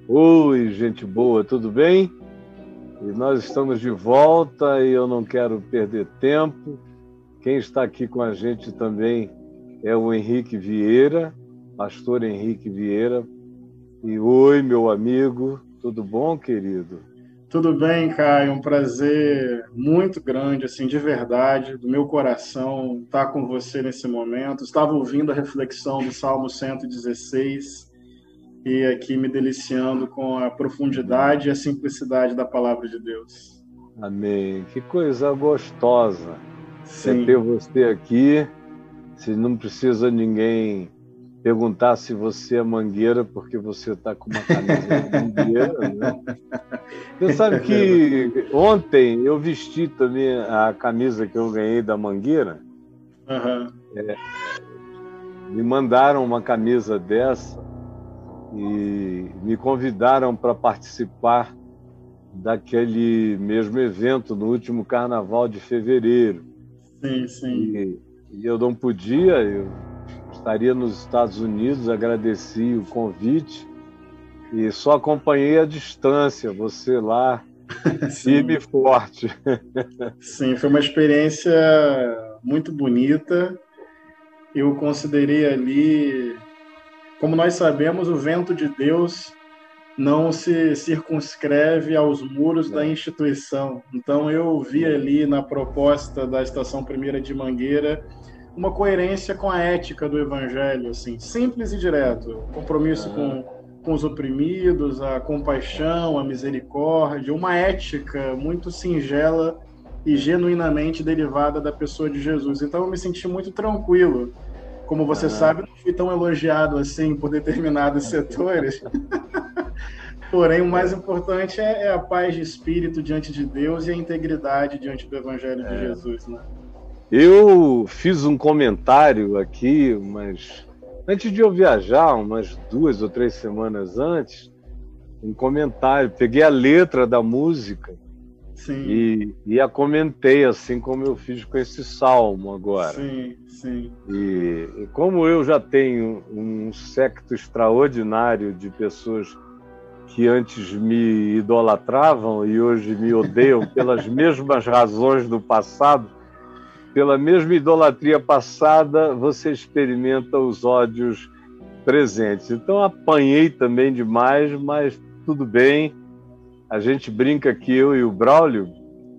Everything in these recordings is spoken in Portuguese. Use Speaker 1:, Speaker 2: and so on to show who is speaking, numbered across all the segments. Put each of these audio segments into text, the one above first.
Speaker 1: Oi, gente boa, tudo bem? E nós estamos de volta e eu não quero perder tempo. Quem está aqui com a gente também é o Henrique Vieira, pastor Henrique Vieira. E oi, meu amigo, tudo bom, querido?
Speaker 2: Tudo bem, Caio? Um prazer muito grande, assim, de verdade, do meu coração, estar com você nesse momento. Estava ouvindo a reflexão do Salmo 116 e aqui me deliciando com a profundidade e a simplicidade da palavra de Deus.
Speaker 1: Amém. Que coisa gostosa é ter
Speaker 2: Sim,
Speaker 1: você aqui. Se não precisa ninguém perguntar se você é mangueira, porque você está com uma camisa de mangueira, né? Você sabe
Speaker 2: é verdade.
Speaker 1: que ontem eu vesti também a camisa que eu ganhei da Mangueira.
Speaker 2: Aham.
Speaker 1: Me mandaram uma camisa dessa e me convidaram para participar daquele mesmo evento no último carnaval de fevereiro.
Speaker 2: Sim, sim.
Speaker 1: E eu não podia, eu estaria nos Estados Unidos, agradeci o convite e só acompanhei à distância, você lá, firme e
Speaker 2: Sim,
Speaker 1: forte.
Speaker 2: sim, foi uma experiência muito bonita. Eu considerei ali, como nós sabemos, o vento de Deus não se circunscreve aos muros da
Speaker 1: É,
Speaker 2: instituição. Então, eu vi ali na proposta da Estação Primeira de Mangueira uma coerência com a ética do Evangelho, assim, simples e direto. Compromisso
Speaker 1: aham,
Speaker 2: com os oprimidos, a compaixão, a misericórdia, uma ética muito singela e genuinamente derivada da pessoa de Jesus. Então, eu me senti muito tranquilo. Como você
Speaker 1: aham.
Speaker 2: sabe, não fui tão elogiado assim por determinados setores, porém, o mais importante é a paz de espírito diante de Deus e a integridade diante do Evangelho de Jesus, né?
Speaker 1: Eu fiz um comentário aqui, mas antes de eu viajar, umas 2 ou 3 semanas antes, um comentário, peguei a letra da música
Speaker 2: Sim,
Speaker 1: e a comentei, assim como eu fiz com esse salmo agora.
Speaker 2: sim, sim.
Speaker 1: E como eu já tenho um séquito extraordinário de pessoas que antes me idolatravam e hoje me odeiam pelas mesmas razões do passado, pela mesma idolatria passada, você experimenta os ódios presentes. Então apanhei também demais, mas tudo bem. A gente brinca aqui, eu e o Braulio.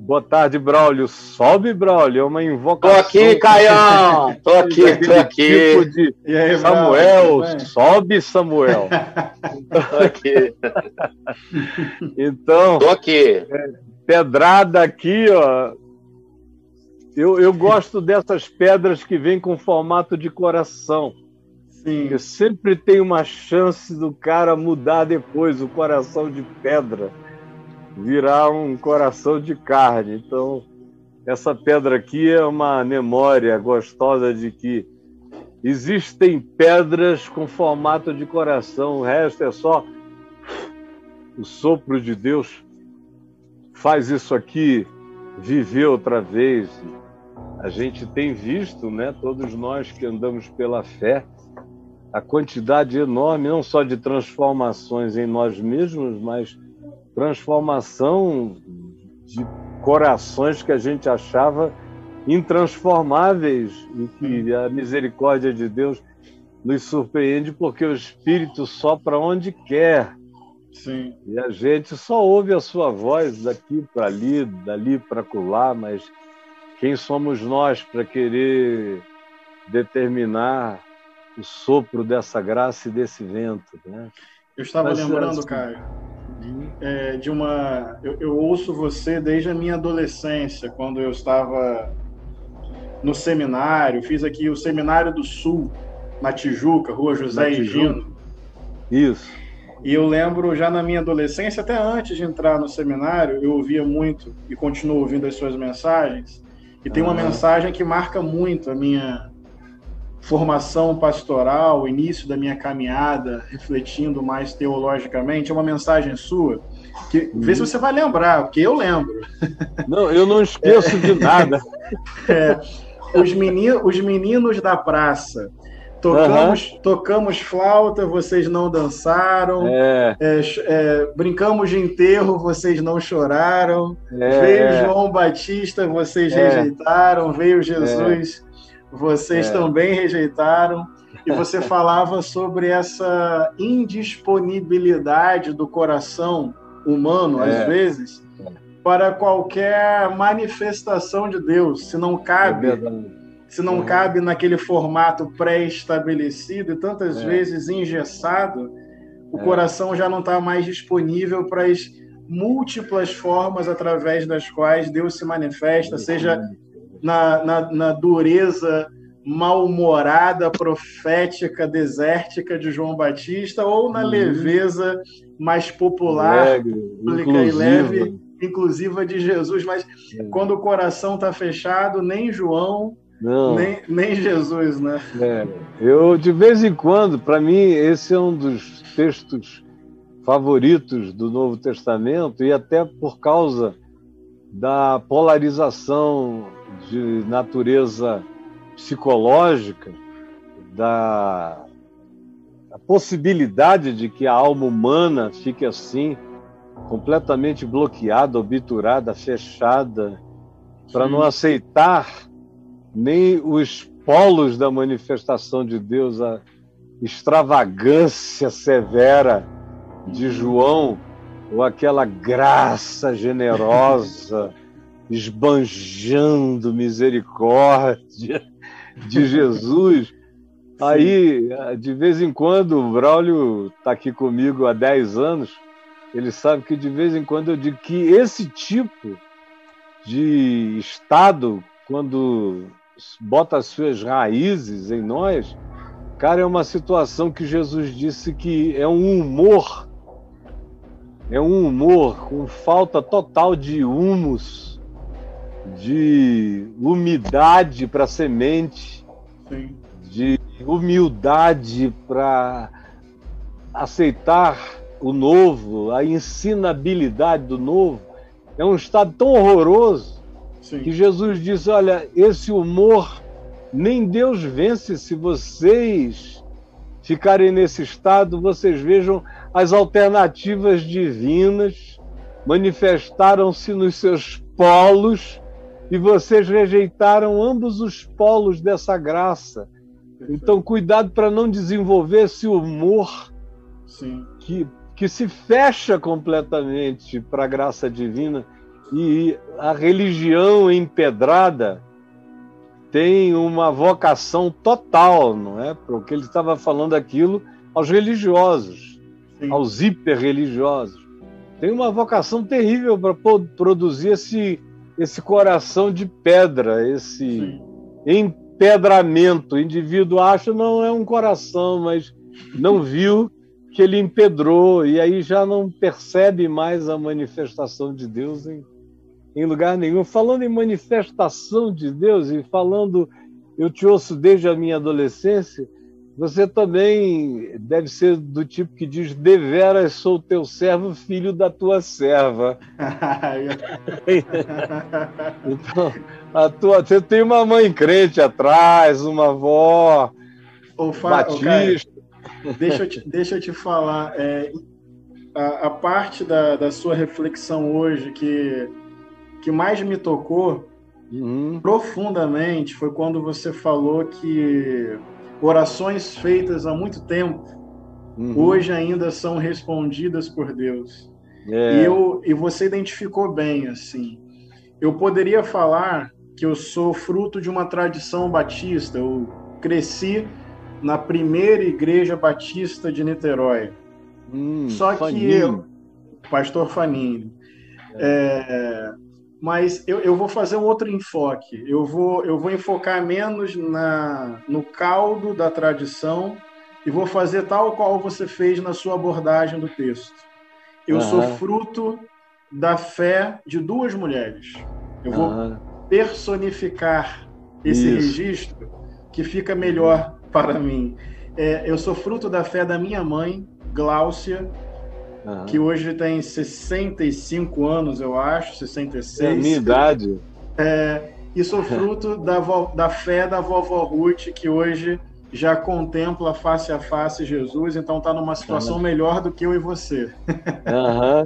Speaker 1: Boa tarde, Braulio. Sobe, Braulio. É uma
Speaker 3: Tô aqui,
Speaker 1: invocação
Speaker 3: Caião! Tô aqui, tô
Speaker 1: daquele tipo
Speaker 3: aqui,
Speaker 1: de
Speaker 2: E aí, Braulio, tudo
Speaker 1: Samuel,
Speaker 2: bem?
Speaker 1: sobe, Samuel.
Speaker 3: tô aqui, tô
Speaker 1: Então,
Speaker 3: aqui.
Speaker 1: pedrada aqui, ó. Eu gosto dessas pedras que vêm com formato de coração. Porque
Speaker 2: Sim,
Speaker 1: sempre tem uma chance do cara mudar depois o coração de pedra, virar um coração de carne. Então, essa pedra aqui é uma memória gostosa de que existem pedras com formato de coração, o resto é só o sopro de Deus. Faz isso aqui viver outra vez. A gente tem visto, né, todos nós que andamos pela fé, a quantidade enorme, não só de transformações em nós mesmos, mas transformação de corações que a gente achava intransformáveis e
Speaker 2: sim,
Speaker 1: que a misericórdia de Deus nos surpreende porque o Espírito sopra onde quer
Speaker 2: sim.
Speaker 1: e a gente só ouve a sua voz daqui para ali, dali para acolá, mas quem somos nós para querer determinar o sopro dessa graça e desse vento, né?
Speaker 2: Eu estava
Speaker 1: Mas
Speaker 2: lembrando,
Speaker 1: assim,
Speaker 2: Caio, de uma. Eu ouço você desde a minha adolescência, quando eu estava no seminário, fiz aqui o Seminário do Sul, na Tijuca, Rua
Speaker 1: na
Speaker 2: José
Speaker 1: Tijuca,
Speaker 2: Higino.
Speaker 1: isso.
Speaker 2: E eu lembro já na minha adolescência, até antes de entrar no seminário, eu ouvia muito e continuo ouvindo as suas mensagens. E tem uma
Speaker 1: Aham.
Speaker 2: mensagem que marca muito a minha formação pastoral, o início da minha caminhada, refletindo mais teologicamente. É uma mensagem sua que vê se
Speaker 1: Uhum.
Speaker 2: você vai lembrar, porque eu lembro.
Speaker 1: Não, eu não esqueço de nada.
Speaker 2: Os meninos da praça Tocamos flauta, vocês não dançaram. Brincamos de enterro, vocês não choraram. Veio João Batista, vocês rejeitaram. Veio Jesus, vocês também rejeitaram. E você falava sobre essa indisponibilidade do coração humano, às vezes, para qualquer manifestação de Deus. Se não cabe naquele formato pré-estabelecido e tantas vezes engessado, o coração já não está mais disponível para as múltiplas formas através das quais Deus se manifesta, seja na dureza mal-humorada, profética, desértica de João Batista, ou na leveza mais popular, pública e leve, inclusiva de Jesus. Mas quando o coração está fechado, nem João, nem Jesus, né?
Speaker 1: Eu, de vez em quando, para mim, esse é um dos textos favoritos do Novo Testamento, e até por causa da polarização de natureza psicológica, da possibilidade de que a alma humana fique assim, completamente bloqueada, obturada, fechada, para não aceitar nem os polos da manifestação de Deus, a extravagância severa de João, ou aquela graça generosa, esbanjando misericórdia de Jesus. Aí, de vez em quando, o Braulio está aqui comigo há 10 anos, ele sabe que de vez em quando eu digo que esse tipo de estado, quando bota as suas raízes em nós, cara, é uma situação que Jesus disse que é um humor com falta total de humus, de umidade para a semente, de humildade para aceitar o novo, a ensinabilidade do novo. É um estado tão horroroso que Jesus disse, olha, esse humor nem Deus vence. Se vocês ficarem nesse estado, vocês vejam as alternativas divinas manifestaram-se nos seus polos e vocês rejeitaram ambos os polos dessa graça. Então, cuidado para não desenvolver esse humor que se fecha completamente para a graça divina. E a religião empedrada tem uma vocação total, não é? Porque ele estava falando aquilo aos religiosos, aos hiperreligiosos. Tem uma vocação terrível para produzir esse coração de pedra, esse empedramento. O indivíduo acha não é um coração, mas não viu que ele empedrou, e aí já não percebe mais a manifestação de Deus em lugar nenhum. Falando em manifestação de Deus e falando, eu te ouço desde a minha adolescência, você também deve ser do tipo que diz, deveras sou teu servo, filho da tua serva. Então, você tem uma mãe crente atrás, uma avó batista.
Speaker 2: Deixa eu te falar, a parte da sua reflexão hoje que mais me tocou profundamente foi quando você falou que orações feitas há muito tempo hoje ainda são respondidas por Deus. E você identificou bem, assim. Eu poderia falar que eu sou fruto de uma tradição batista. Eu cresci na primeira igreja batista de Niterói. Só
Speaker 1: Faninho.
Speaker 2: que pastor Faninho. Mas eu vou fazer um outro enfoque. Eu vou enfocar menos no caldo da tradição e vou fazer tal qual você fez na sua abordagem do texto. Eu sou fruto da fé de 2 mulheres. Eu vou personificar esse registro que fica melhor para mim. Eu sou fruto da fé da minha mãe, Gláucia, que hoje tem 65 anos, eu acho, 66.
Speaker 1: É a minha idade.
Speaker 2: E sou fruto da fé da vovó Ruth, que hoje já contempla face a face Jesus, então está numa situação melhor do que eu e você.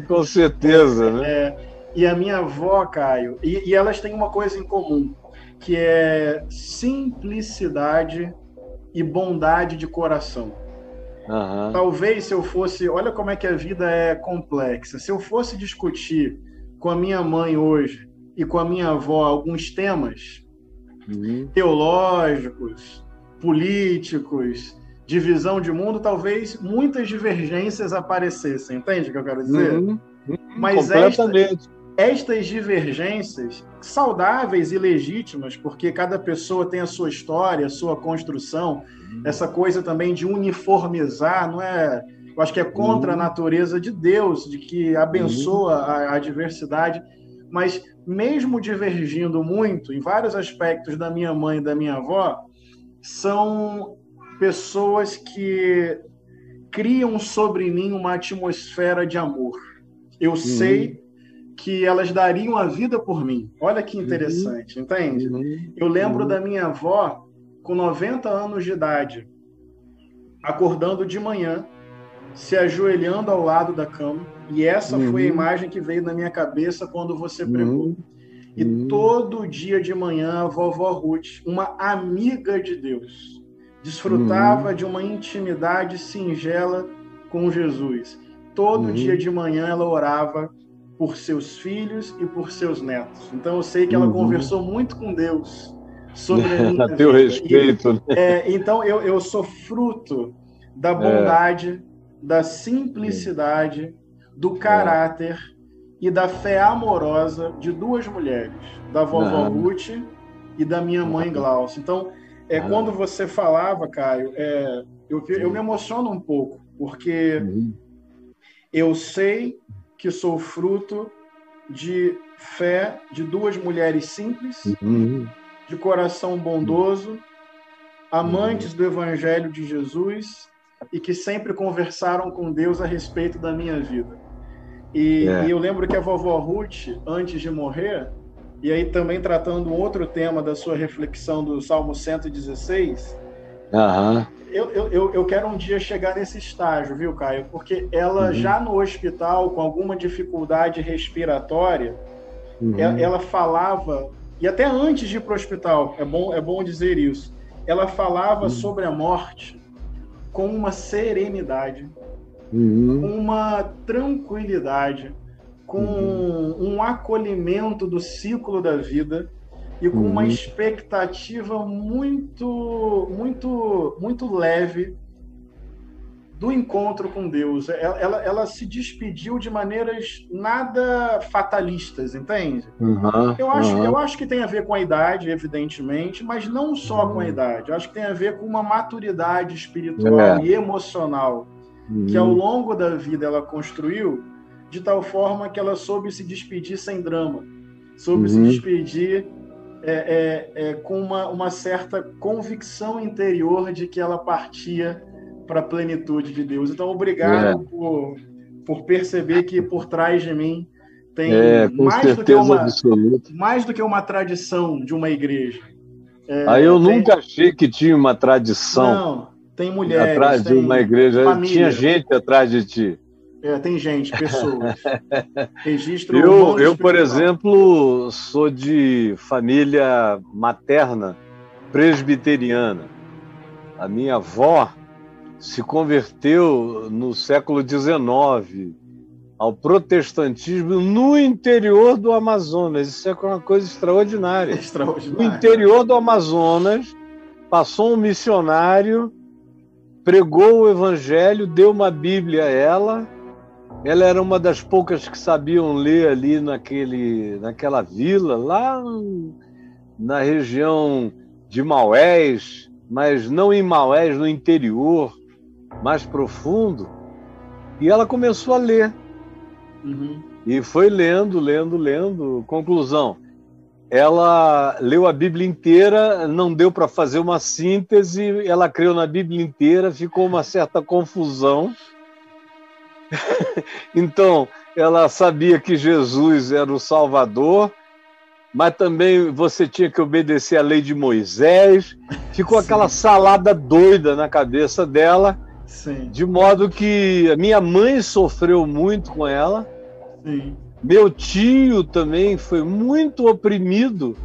Speaker 1: Com certeza, né?
Speaker 2: E a minha avó, Caio, e elas têm uma coisa em comum, que é simplicidade e bondade de coração. Talvez se eu fosse... Olha como é que a vida é complexa. Se eu fosse discutir com a minha mãe hoje e com a minha avó alguns temas teológicos, políticos, de visão de mundo, talvez muitas divergências aparecessem. Entende o que eu quero dizer? Mas estas divergências, saudáveis e legítimas, porque cada pessoa tem a sua história, a sua construção, essa coisa também de uniformizar, não é? Eu acho que é contra a natureza de Deus, de que abençoa a diversidade, mas mesmo divergindo muito, em vários aspectos da minha mãe e da minha avó, são pessoas que criam sobre mim uma atmosfera de amor. Eu sei que elas dariam a vida por mim. Olha que interessante, entende? Eu lembro da minha avó, com 90 anos de idade, acordando de manhã, se ajoelhando ao lado da cama, e essa foi a imagem que veio na minha cabeça quando você pregou. E todo dia de manhã, a vovó Ruth, uma amiga de Deus, desfrutava de uma intimidade singela com Jesus. Todo dia de manhã ela orava por seus filhos e por seus netos. Então eu sei que ela conversou muito com Deus sobre a minha
Speaker 1: vida. A teu respeito.
Speaker 2: Então eu sou fruto da bondade, da simplicidade, do caráter e da fé amorosa de duas mulheres, da vovó Ruth e da minha mãe Glaucia. Então, quando você falava, Caio, eu me emociono um pouco, porque eu sei que sou fruto de fé de duas mulheres simples, de coração bondoso, amantes do Evangelho de Jesus e que sempre conversaram com Deus a respeito da minha vida. E eu lembro que a vovó Ruth, antes de morrer, e aí também tratando um outro tema da sua reflexão do Salmo 116, eu quero um dia chegar nesse estágio, viu, Caio? Porque ela já no hospital, com alguma dificuldade respiratória, ela falava, e até antes de ir para o hospital, é bom dizer isso, ela falava sobre a morte com uma serenidade, com uma tranquilidade, com um acolhimento do ciclo da vida e com uma expectativa muito, muito, muito leve do encontro com Deus. Ela se despediu de maneiras nada fatalistas, entende? Eu acho que tem a ver com a idade, evidentemente, mas não só com a idade. Eu acho que tem a ver com uma maturidade espiritual e emocional que ao longo da vida ela construiu, de tal forma que ela soube se despedir sem drama, soube se despedir com uma certa convicção interior de que ela partia para a plenitude de Deus. Então, obrigado por perceber que por trás de mim tem mais do que uma tradição de uma igreja.
Speaker 1: Eu nunca achei que tinha uma tradição.
Speaker 2: Não, tem mulheres,
Speaker 1: atrás de uma igreja.
Speaker 2: Família.
Speaker 1: Tinha gente atrás de ti.
Speaker 2: Tem gente, pessoas. Registro
Speaker 1: eu, por exemplo, sou de família materna presbiteriana. A minha avó se converteu no século XIX ao protestantismo no interior do Amazonas. Isso é uma coisa extraordinária. No interior do Amazonas, passou um missionário, pregou o evangelho, deu uma Bíblia a ela. Ela era uma das poucas que sabiam ler ali naquela vila, lá na região de Maués, mas não em Maués, no interior, mais profundo. E ela começou a ler. E foi lendo. Conclusão, ela leu a Bíblia inteira, não deu para fazer uma síntese, ela creu na Bíblia inteira, ficou uma certa confusão. Então, ela sabia que Jesus era o Salvador, mas também você tinha que obedecer à lei de Moisés, ficou aquela salada doida na cabeça dela,
Speaker 2: Sim.
Speaker 1: de modo que a minha mãe sofreu muito com ela.
Speaker 2: Sim.
Speaker 1: Meu tio também foi muito oprimido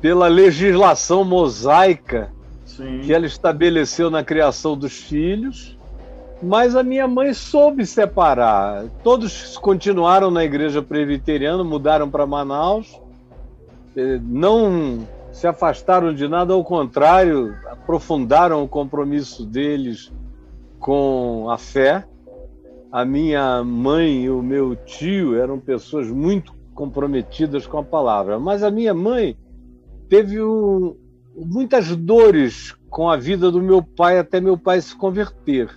Speaker 1: pela legislação mosaica
Speaker 2: Sim.
Speaker 1: que ela estabeleceu na criação dos filhos, mas a minha mãe soube separar. Todos continuaram na igreja presbiteriana, mudaram para Manaus, não se afastaram de nada, ao contrário, aprofundaram o compromisso deles com a fé. A minha mãe e o meu tio eram pessoas muito comprometidas com a palavra, mas a minha mãe teve muitas dores com a vida do meu pai até meu pai se converter.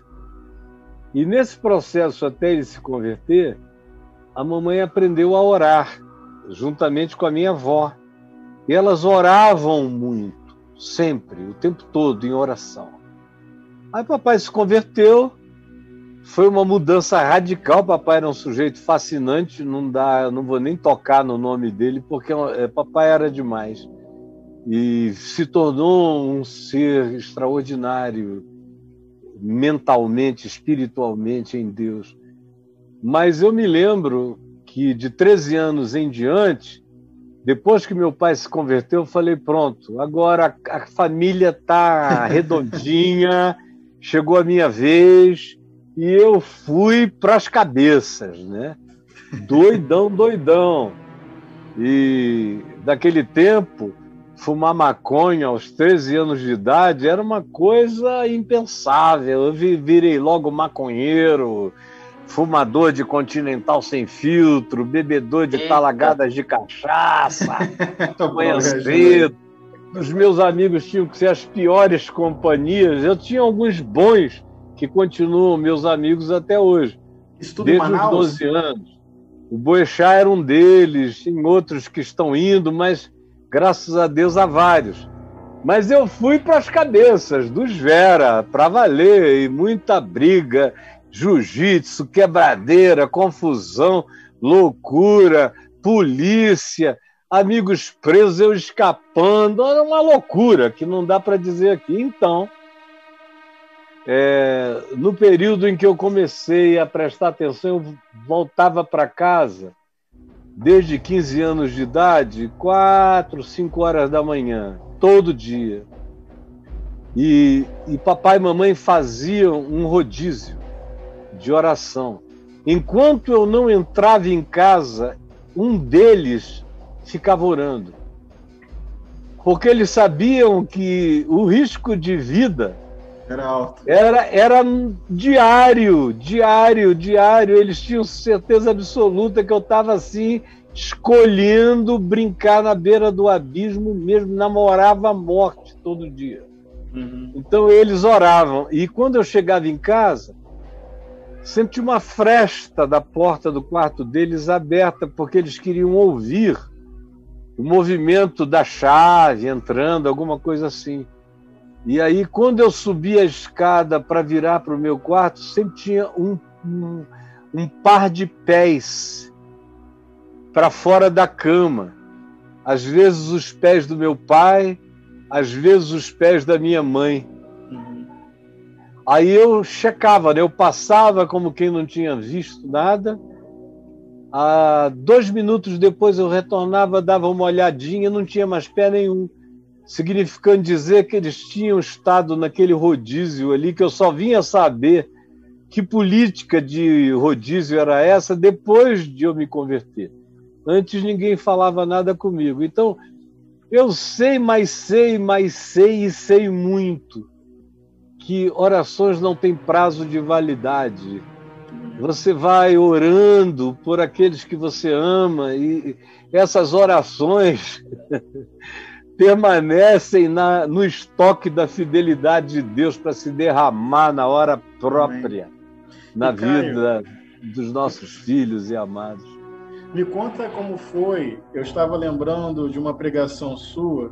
Speaker 1: E nesse processo até ele se converter, a mamãe aprendeu a orar, juntamente com a minha avó. E elas oravam muito, sempre, o tempo todo, em oração. Aí papai se converteu, foi uma mudança radical. Papai era um sujeito fascinante, não vou nem tocar no nome dele, porque papai era demais. E se tornou um ser extraordinário, mentalmente, espiritualmente, em Deus. Mas eu me lembro que de 13 anos em diante, depois que meu pai se converteu, eu falei, pronto, agora a família está redondinha, chegou a minha vez, e eu fui para as cabeças, né? Doidão. E daquele tempo, fumar maconha aos 13 anos de idade era uma coisa impensável. Eu virei logo maconheiro, fumador de Continental sem filtro, bebedor de talagadas de cachaça, manhã cedo. Os meus amigos tinham que ser as piores companhias. Eu tinha alguns bons que continuam meus amigos até hoje.
Speaker 2: Isso tudo
Speaker 1: desde
Speaker 2: em Manaus?
Speaker 1: os 12 anos. O Boechat era um deles, tem outros que estão indo, mas graças a Deus há vários. Mas eu fui para as cabeças dos Vera, para valer, e muita briga, jiu-jitsu, quebradeira, confusão, loucura, polícia, amigos presos, eu escapando. Era uma loucura que não dá para dizer aqui. Então, no período em que eu comecei a prestar atenção, eu voltava para casa desde 15 anos de idade, 4, 5 horas da manhã, todo dia. E papai e mamãe faziam um rodízio de oração. Enquanto eu não entrava em casa, um deles ficava orando. Porque eles sabiam que o risco de vida
Speaker 2: era alto.
Speaker 1: Era diário. Eles tinham certeza absoluta que eu estava assim, escolhendo brincar na beira do abismo mesmo, namorava a morte todo dia.
Speaker 2: Uhum.
Speaker 1: Então eles oravam. E quando eu chegava em casa, sempre tinha uma fresta da porta do quarto deles aberta, porque eles queriam ouvir o movimento da chave entrando, alguma coisa assim. E aí, quando eu subia a escada para virar para o meu quarto, sempre tinha um par de pés para fora da cama. Às vezes os pés do meu pai, às vezes os pés da minha mãe.
Speaker 2: Uhum.
Speaker 1: Aí eu checava, né? Eu passava como quem não tinha visto nada. 2 minutos depois eu retornava, dava uma olhadinha, não tinha mais pé nenhum. Significando dizer que eles tinham estado naquele rodízio ali, que eu só vinha saber que política de rodízio era essa depois de eu me converter. Antes ninguém falava nada comigo. Então, eu sei e sei muito que orações não têm prazo de validade. Você vai orando por aqueles que você ama e essas orações permanecem no estoque da fidelidade de Deus para se derramar na hora própria. Amém. Na vida dos nossos filhos e amados.
Speaker 2: Me conta como foi. Eu estava lembrando de uma pregação sua.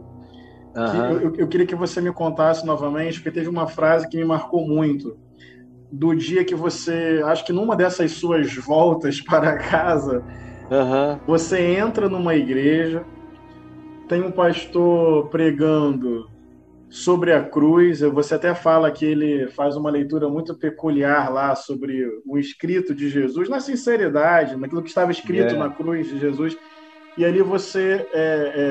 Speaker 2: Que eu queria que você me contasse novamente, porque teve uma frase que me marcou muito. Do dia que você, acho que numa dessas suas voltas para casa, você entra numa igreja, tem um pastor pregando sobre a cruz. Você até fala que ele faz uma leitura muito peculiar lá sobre o escrito de Jesus, na sinceridade, naquilo que estava escrito na cruz de Jesus. E ali você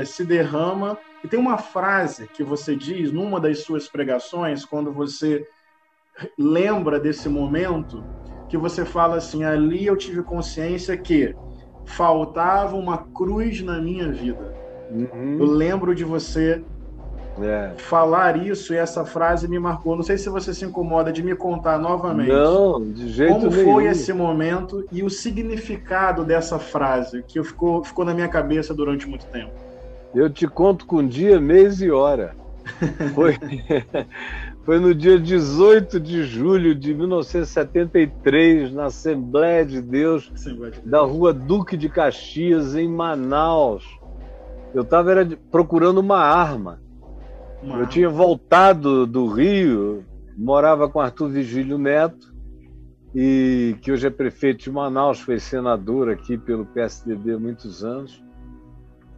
Speaker 2: se derrama. E tem uma frase que você diz numa das suas pregações, quando você lembra desse momento, que você fala assim: ali eu tive consciência que faltava uma cruz na minha vida. Eu lembro de você falar isso, e essa frase me marcou. Não sei se você se incomoda de me contar novamente.
Speaker 1: Não, de jeito
Speaker 2: como
Speaker 1: nenhum.
Speaker 2: foi esse momento e o significado dessa frase, que ficou na minha cabeça durante muito tempo.
Speaker 1: Eu te conto com dia, mês e hora. Foi no dia 18 de julho de 1973, na Assembleia de Deus, da Rua Duque de Caxias, em Manaus. Eu estava procurando uma arma. Eu tinha voltado do Rio, morava com Arthur Vigílio Neto, e que hoje é prefeito de Manaus, foi senador aqui pelo PSDB há muitos anos.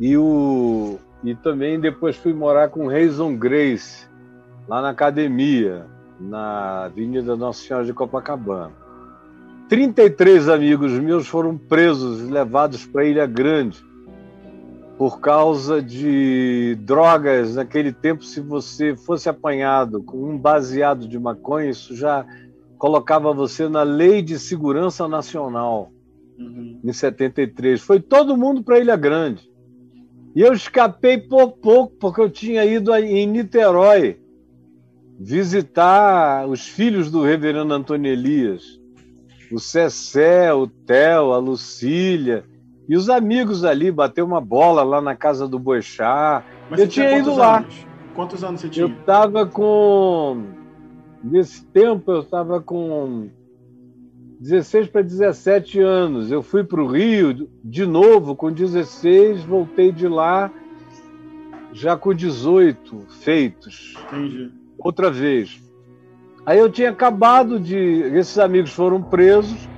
Speaker 1: E também depois fui morar com Reison Grace, lá na academia, na Avenida Nossa Senhora de Copacabana. 33 amigos meus foram presos e levados para Ilha Grande por causa de drogas. Naquele tempo, se você fosse apanhado com um baseado de maconha, isso já colocava você na Lei de Segurança Nacional, em 73. Foi todo mundo para Ilha Grande. E eu escapei por pouco, porque eu tinha ido em Niterói visitar os filhos do reverendo Antônio Elias, o Cessé, o Theo, a Lucília, e os amigos ali, bater uma bola lá na casa do Boechat.
Speaker 2: Mas
Speaker 1: eu tinha ido lá.
Speaker 2: Quantos anos você tinha?
Speaker 1: Eu estava com... Nesse tempo, eu estava com 16 para 17 anos. Eu fui para o Rio de novo com 16, voltei de lá já com 18 feitos.
Speaker 2: Entendi.
Speaker 1: Outra vez. Aí eu tinha acabado de... Esses amigos foram presos.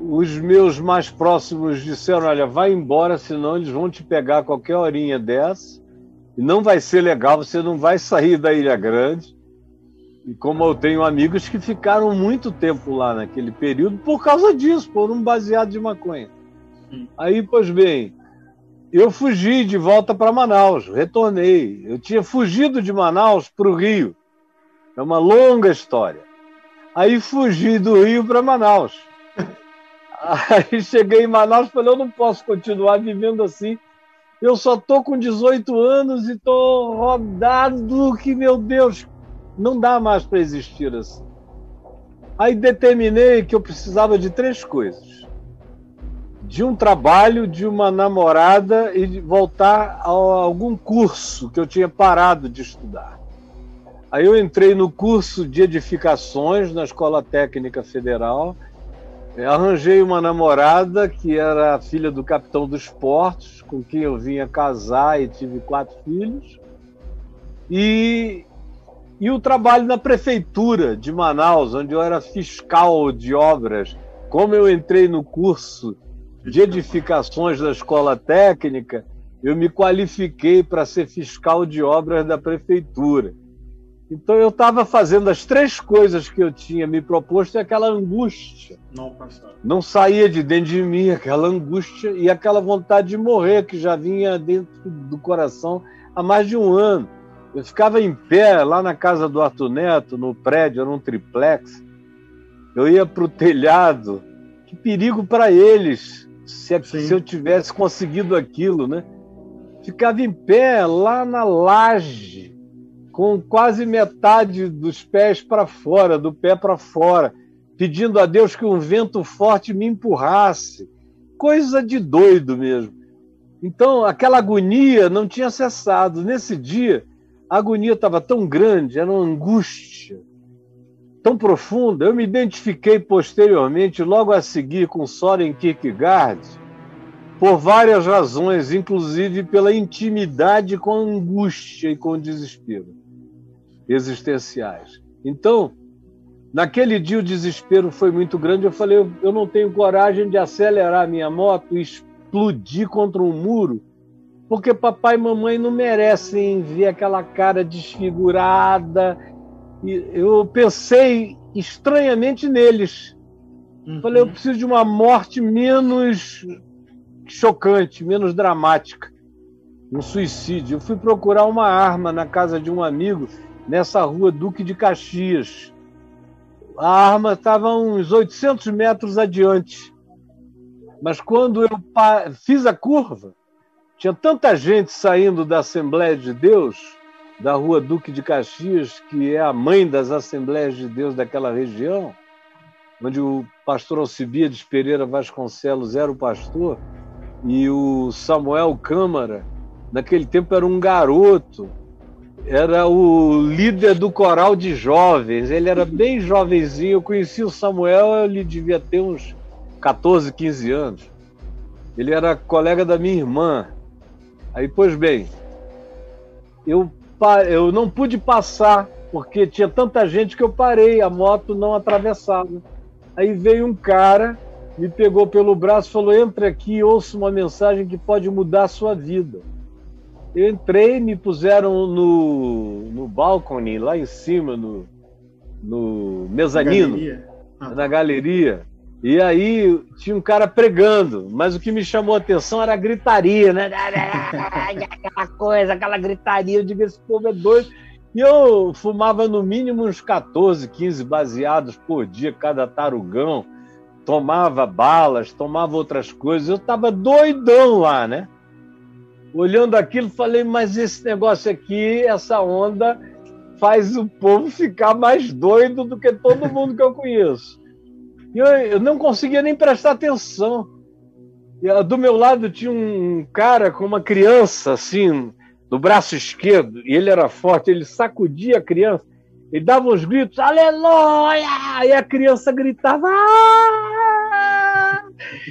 Speaker 1: Os meus mais próximos disseram: olha, vai embora, senão eles vão te pegar a qualquer horinha dessa. E não vai ser legal, você não vai sair da Ilha Grande. E como eu tenho amigos que ficaram muito tempo lá naquele período por causa disso, por um baseado de maconha. Aí, pois bem, eu fugi de volta para Manaus, retornei. Eu tinha fugido de Manaus para o Rio. É uma longa história. Aí fugi do Rio para Manaus. Aí cheguei em Manaus e falei: eu não posso continuar vivendo assim. Eu só estou com 18 anos e estou rodado, que, meu Deus, não dá mais para existir assim. Aí determinei que eu precisava de 3 coisas: de um trabalho, de uma namorada e de voltar a algum curso que eu tinha parado de estudar. Aí eu entrei no curso de edificações na Escola Técnica Federal. Arranjei uma namorada que era a filha do capitão dos portos, com quem eu vinha casar, e tive 4 filhos. E o trabalho na prefeitura de Manaus, onde eu era fiscal de obras. Como eu entrei no curso de edificações da Escola Técnica, eu me qualifiquei para ser fiscal de obras da prefeitura. Então eu estava fazendo as 3 coisas que eu tinha me proposto, e aquela angústia não saía de dentro de mim, aquela angústia e aquela vontade de morrer que já vinha dentro do coração há mais de um ano. Eu ficava em pé lá na casa do Arthur Neto, no prédio, era um triplex. Eu ia para o telhado. Que perigo para eles se eu tivesse conseguido aquilo, né? Ficava em pé lá na laje, com quase metade dos pés para fora, do pé para fora, pedindo a Deus que um vento forte me empurrasse. Coisa de doido mesmo. Então, aquela agonia não tinha cessado. Nesse dia, a agonia estava tão grande, era uma angústia tão profunda. Eu me identifiquei posteriormente, logo a seguir, com Søren Kierkegaard, por várias razões, inclusive pela intimidade com a angústia e com o desespero existenciais. Então, naquele dia o desespero foi muito grande. Eu falei: eu não tenho coragem de acelerar minha moto e explodir contra um muro, porque papai e mamãe não merecem ver aquela cara desfigurada. E eu pensei estranhamente neles. Falei, eu preciso de uma morte menos chocante, menos dramática. Um suicídio. Eu fui procurar uma arma na casa de um amigo, nessa rua Duque de Caxias. A arma estava uns 800 metros adiante. Mas quando eu fiz a curva, tinha tanta gente saindo da Assembleia de Deus, da rua Duque de Caxias, que é a mãe das Assembleias de Deus daquela região, onde o pastor Alcibiades Pereira Vasconcelos era o pastor, e o Samuel Câmara, naquele tempo era um garoto, era o líder do coral de jovens, ele era bem jovenzinho, eu conheci o Samuel, ele devia ter uns 14, 15 anos. Ele era colega da minha irmã. Aí, pois bem, eu não pude passar, porque tinha tanta gente que eu parei, a moto não atravessava. Aí veio um cara, me pegou pelo braço e falou, entra aqui e ouça uma mensagem que pode mudar a sua vida. Eu entrei, me puseram no balcone, lá em cima, no mezanino, na galeria. E aí tinha um cara pregando, mas o que me chamou a atenção era a gritaria, né? Aquela coisa, aquela gritaria, eu digo, esse povo é doido. E eu fumava no mínimo uns 14, 15 baseados por dia, cada tarugão, tomava balas, tomava outras coisas, eu estava doidão lá, né? Olhando aquilo, falei, mas esse negócio aqui, essa onda, faz o povo ficar mais doido do que todo mundo que eu conheço. E eu não conseguia nem prestar atenção. E, do meu lado tinha um cara com uma criança, assim, no braço esquerdo, e ele era forte, ele sacudia a criança, ele dava uns gritos, aleluia! E a criança gritava, ah!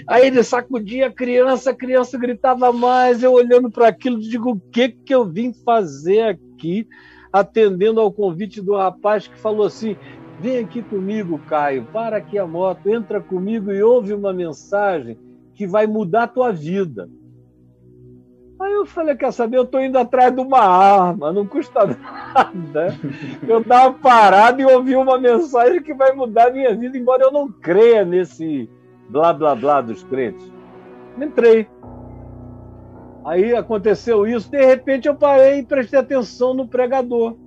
Speaker 1: Aí ele sacudia a criança gritava mais, eu olhando para aquilo, digo, o que eu vim fazer aqui, atendendo ao convite do rapaz que falou assim, vem aqui comigo, Caio, para aqui a moto, entra comigo e ouve uma mensagem que vai mudar a tua vida. Aí eu falei, quer saber, eu estou indo atrás de uma arma, não custa nada eu dar uma parada e ouvir uma mensagem que vai mudar a minha vida, embora eu não creia nesse blá, blá, blá dos crentes. Entrei. Aí aconteceu isso, de repente eu parei e prestei atenção no pregador,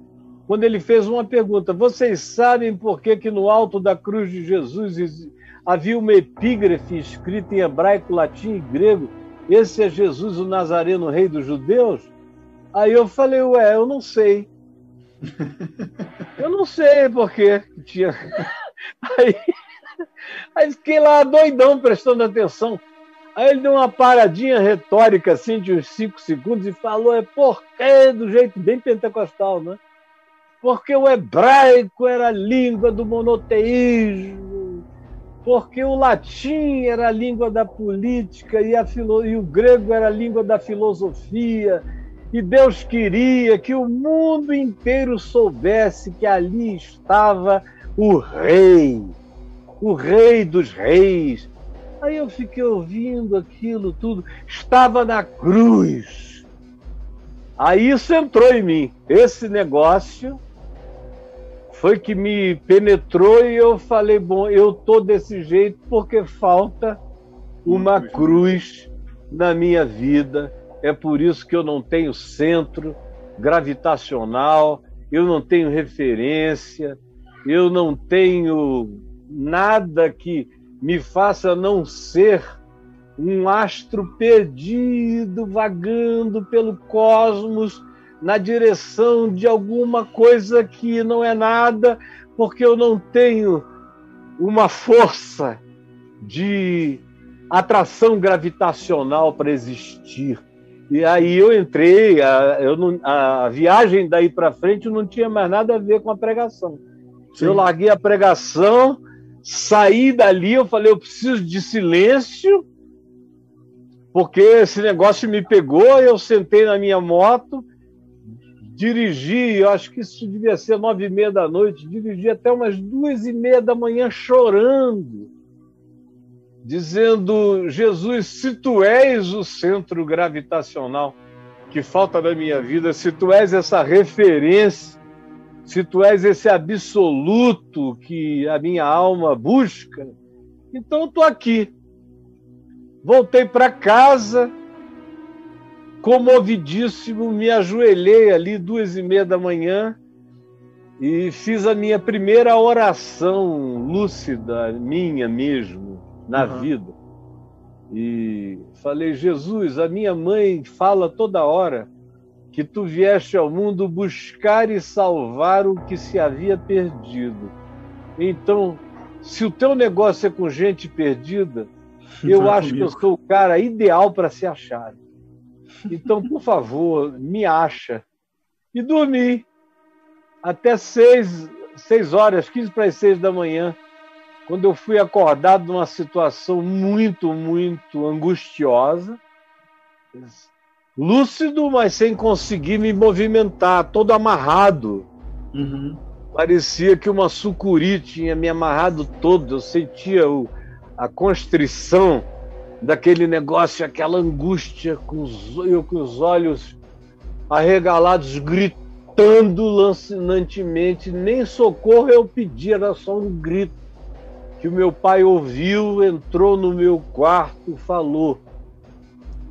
Speaker 1: quando ele fez uma pergunta, vocês sabem por que no alto da cruz de Jesus havia uma epígrafe escrita em hebraico, latim e grego, esse é Jesus o Nazareno, rei dos judeus? Aí eu falei, ué, eu não sei. Eu não sei por quê. Aí fiquei lá doidão, prestando atenção. Aí ele deu uma paradinha retórica, assim, de uns 5 segundos, e falou, porque do jeito bem pentecostal, né? Porque o hebraico era a língua do monoteísmo, porque o latim era a língua da política e o grego era a língua da filosofia, e Deus queria que o mundo inteiro soubesse que ali estava o rei dos reis. Aí eu fiquei ouvindo aquilo tudo, estava na cruz. Aí isso entrou em mim, esse negócio foi que me penetrou e eu falei, bom, eu estou desse jeito porque falta uma cruz na minha vida. É por isso que eu não tenho centro gravitacional, eu não tenho referência, eu não tenho nada que me faça não ser um astro perdido, vagando pelo cosmos, na direção de alguma coisa que não é nada, porque eu não tenho uma força de atração gravitacional para existir. E aí eu entrei, a viagem daí para frente não tinha mais nada a ver com a pregação. Sim. Eu larguei a pregação, saí dali, eu falei, eu preciso de silêncio, porque esse negócio me pegou, eu sentei na minha moto, dirigi, eu acho que isso devia ser 9h30 da noite, dirigi até umas 2h30 da manhã chorando, dizendo, Jesus, se tu és o centro gravitacional, que falta na minha vida, se tu és essa referência, se tu és esse absoluto que a minha alma busca, então eu estou aqui. Voltei para casa, comovidíssimo, me ajoelhei ali 2h30 da manhã e fiz a minha primeira oração lúcida, minha mesmo, na vida. E falei: Jesus, a minha mãe fala toda hora que tu vieste ao mundo buscar e salvar o que se havia perdido. Então, se o teu negócio é com gente perdida, eu acho que eu sou o cara ideal para se achar. Então, por favor, me acha. E dormi até 6 horas, 15 para as 6 da manhã, quando eu fui acordado numa situação muito, muito angustiosa, lúcido, mas sem conseguir me movimentar, todo amarrado. Parecia que uma sucuri tinha me amarrado todo. Eu sentia a constrição daquele negócio, aquela angústia, eu com os olhos arregalados, gritando lancinantemente. Nem socorro eu pedi, era só um grito que o meu pai ouviu, entrou no meu quarto, falou.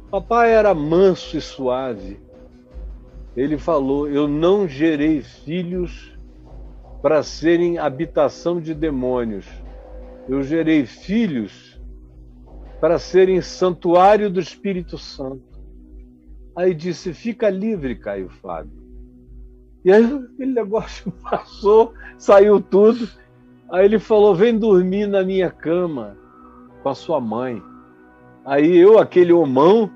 Speaker 1: Papai era manso e suave. Ele falou: eu não gerei filhos para serem habitação de demônios. Eu gerei filhos para serem santuário do Espírito Santo. Aí disse: fica livre, Caio Fábio. E aí aquele negócio passou, saiu tudo. Aí ele falou: vem dormir na minha cama com a sua mãe. Aí eu, aquele homão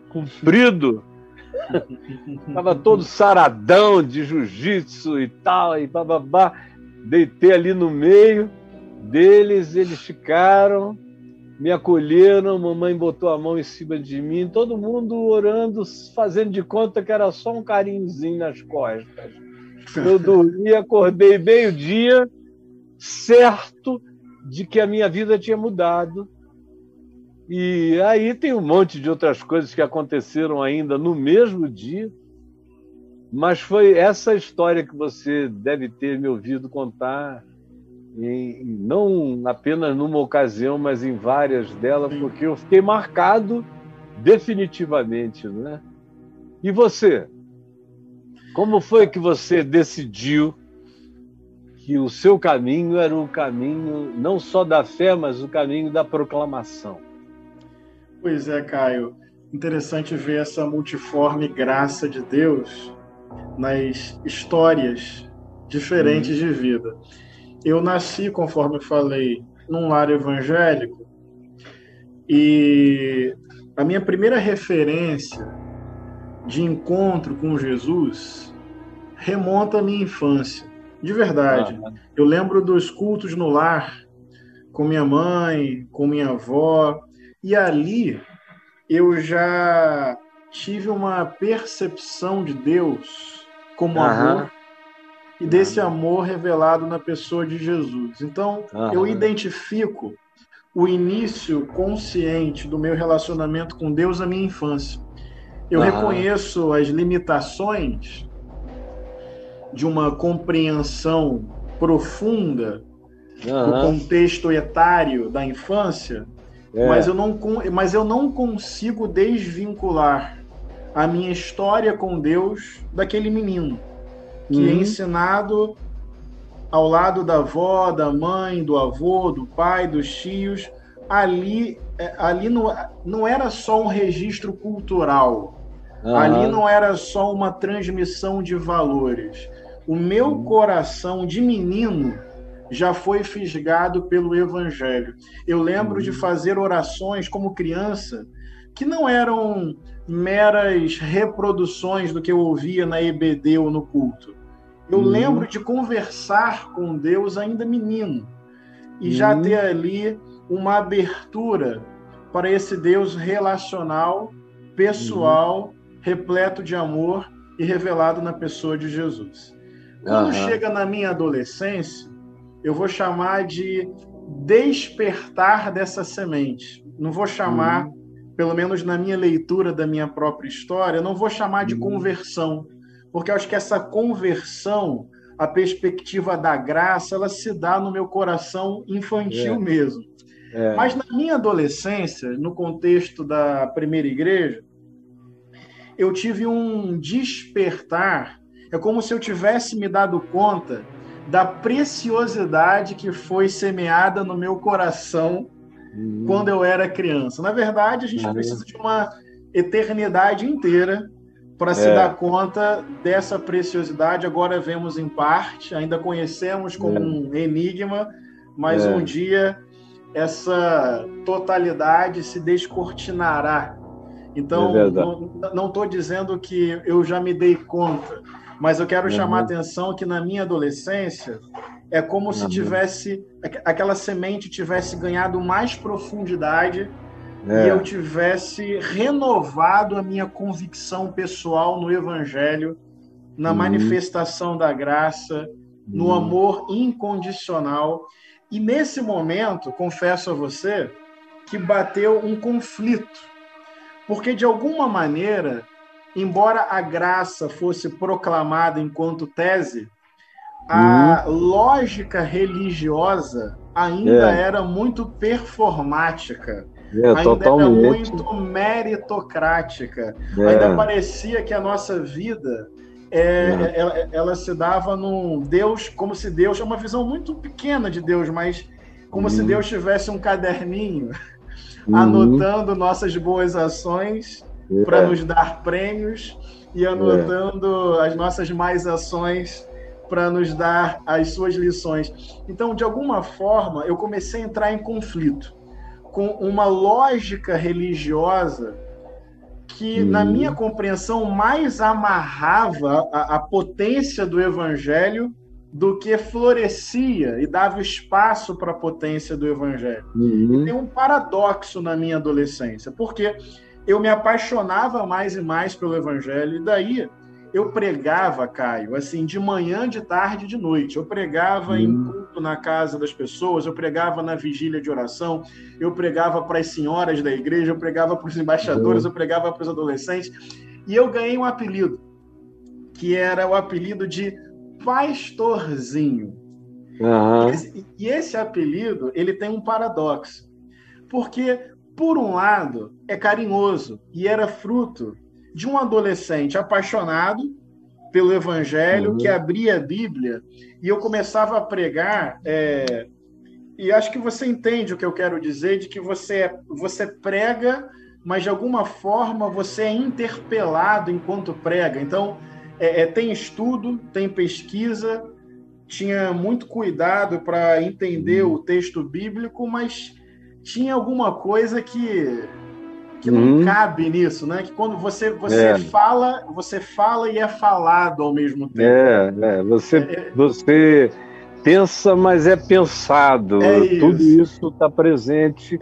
Speaker 1: comprido, estava todo saradão de jiu-jitsu e tal, e bababá, deitei ali no meio deles, eles ficaram, me acolheram, mamãe botou a mão em cima de mim, todo mundo orando, fazendo de conta que era só um carinhozinho nas costas. Eu dormi, acordei meio-dia, certo de que a minha vida tinha mudado. E aí tem um monte de outras coisas que aconteceram ainda no mesmo dia, mas foi essa história que você deve ter me ouvido contar, não apenas numa ocasião, mas em várias delas, porque eu fiquei marcado definitivamente, né? E você? Como foi que você decidiu que o seu caminho era o caminho não só da fé, mas o caminho da proclamação?
Speaker 2: Pois é, Caio. Interessante ver essa multiforme graça de Deus nas histórias diferentes de vida. Eu nasci, conforme eu falei, num lar evangélico, e a minha primeira referência de encontro com Jesus remonta à minha infância. De verdade. Eu lembro dos cultos no lar, com minha mãe, com minha avó, e ali eu já tive uma percepção de Deus como amor, e desse amor revelado na pessoa de Jesus. Então, eu identifico o início consciente do meu relacionamento com Deus na minha infância. Eu reconheço as limitações de uma compreensão profunda do contexto etário da infância, mas eu não consigo desvincular a minha história com Deus daquele menino que é ensinado ao lado da avó, da mãe, do avô, do pai, dos tios. Ali não era só um registro cultural, ali não era só uma transmissão de valores. O meu coração de menino já foi fisgado pelo Evangelho. Eu lembro de fazer orações como criança que não eram meras reproduções do que eu ouvia na EBD ou no culto. Eu lembro de conversar com Deus ainda menino e já ter ali uma abertura para esse Deus relacional, pessoal, repleto de amor e revelado na pessoa de Jesus. Quando chega na minha adolescência, eu vou chamar de despertar dessa semente. Não vou chamar pelo menos na minha leitura da minha própria história, eu não vou chamar de conversão, porque eu acho que essa conversão, a perspectiva da graça, ela se dá no meu coração infantil mesmo. Mas na minha adolescência, no contexto da primeira igreja, eu tive um despertar. É como se eu tivesse me dado conta da preciosidade que foi semeada no meu coração quando eu era criança. Na verdade, a gente precisa de uma eternidade inteira para se dar conta dessa preciosidade. Agora vemos em parte, ainda conhecemos como um enigma, mas um dia essa totalidade se descortinará. Então, não estou dizendo que eu já me dei conta, mas eu quero chamar a atenção que na minha adolescência é como se tivesse aquela semente tivesse ganhado mais profundidade e eu tivesse renovado a minha convicção pessoal no Evangelho, na manifestação da graça, no amor incondicional. E nesse momento, confesso a você, que bateu um conflito. Porque, de alguma maneira, embora a graça fosse proclamada enquanto tese, a lógica religiosa ainda era muito performática, ainda
Speaker 1: totalmente.
Speaker 2: era muito meritocrática. Ainda parecia que a nossa vida ela se dava num Deus, como se Deus... É uma visão muito pequena de Deus, mas como se Deus tivesse um caderninho anotando nossas boas ações para nos dar prêmios e anotando as nossas más ações para nos dar as suas lições. Então, de alguma forma, eu comecei a entrar em conflito com uma lógica religiosa que, na minha compreensão, mais amarrava a potência do Evangelho do que florescia e dava espaço para a potência do Evangelho. E tem um paradoxo na minha adolescência, porque eu me apaixonava mais e mais pelo Evangelho, e daí eu pregava, Caio, assim, de manhã, de tarde, de noite. Eu pregava em culto na casa das pessoas, eu pregava na vigília de oração, eu pregava para as senhoras da igreja, eu pregava para os embaixadores, eu pregava para os adolescentes, e eu ganhei um apelido, que era o apelido de Pastorzinho. E esse apelido, ele tem um paradoxo, porque, por um lado, é carinhoso e era fruto de um adolescente apaixonado pelo Evangelho, que abria a Bíblia, e eu começava a pregar, e acho que você entende o que eu quero dizer, de que você prega, mas de alguma forma você é interpelado enquanto prega. Então, tem estudo, tem pesquisa, tinha muito cuidado para entender o texto bíblico, mas tinha alguma coisa que não cabe nisso, né? Que quando você fala e é falado ao mesmo tempo.
Speaker 1: Você pensa, mas é pensado. Tudo isso está presente.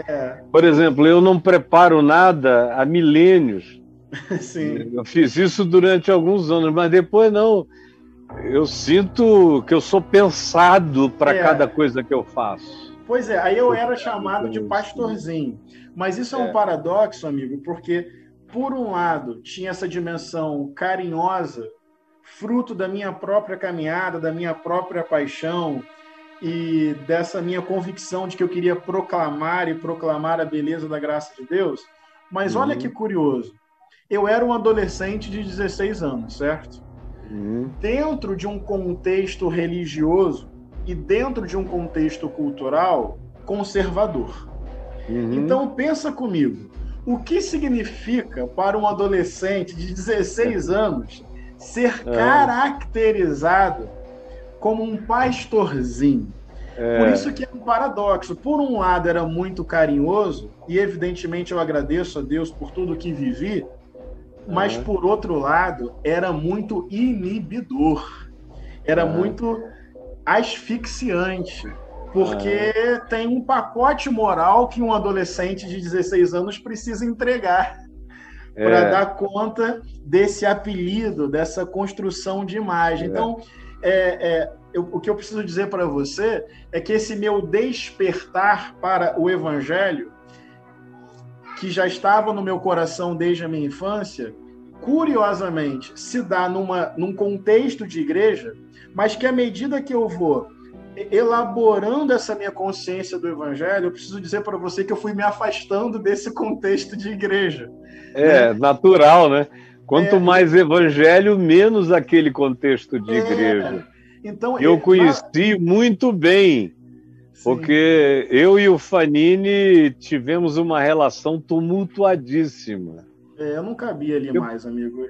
Speaker 1: Por exemplo, eu não preparo nada há milênios.
Speaker 2: Sim.
Speaker 1: Eu fiz isso durante alguns anos, mas depois não. Eu sinto que eu sou pensado para cada coisa que eu faço.
Speaker 2: Pois é, aí eu era chamado de pastorzinho. Mas isso é um paradoxo, amigo, porque, por um lado, tinha essa dimensão carinhosa, fruto da minha própria caminhada, da minha própria paixão e dessa minha convicção de que eu queria proclamar a beleza da graça de Deus. Mas olha que curioso. Eu era um adolescente de 16 anos, certo? Dentro de um contexto religioso e dentro de um contexto cultural conservador. Então, pensa comigo, o que significa para um adolescente de 16 anos ser caracterizado como um pastorzinho? Por isso que é um paradoxo. Por um lado, era muito carinhoso, e evidentemente eu agradeço a Deus por tudo que vivi, mas por outro lado, era muito inibidor, era muito asfixiante. Porque tem um pacote moral que um adolescente de 16 anos precisa entregar para dar conta desse apelido, dessa construção de imagem. Então, o que eu preciso dizer para você é que esse meu despertar para o Evangelho que já estava no meu coração desde a minha infância, curiosamente, se dá num contexto de igreja, mas que à medida que eu vou elaborando essa minha consciência do evangelho, eu preciso dizer para você que eu fui me afastando desse contexto de igreja.
Speaker 1: Natural, né? Quanto mais evangelho, menos aquele contexto de igreja.
Speaker 2: Então,
Speaker 1: eu conheci muito bem, porque eu e o Fanini tivemos uma relação tumultuadíssima.
Speaker 2: Eu não cabia ali mais, amigo.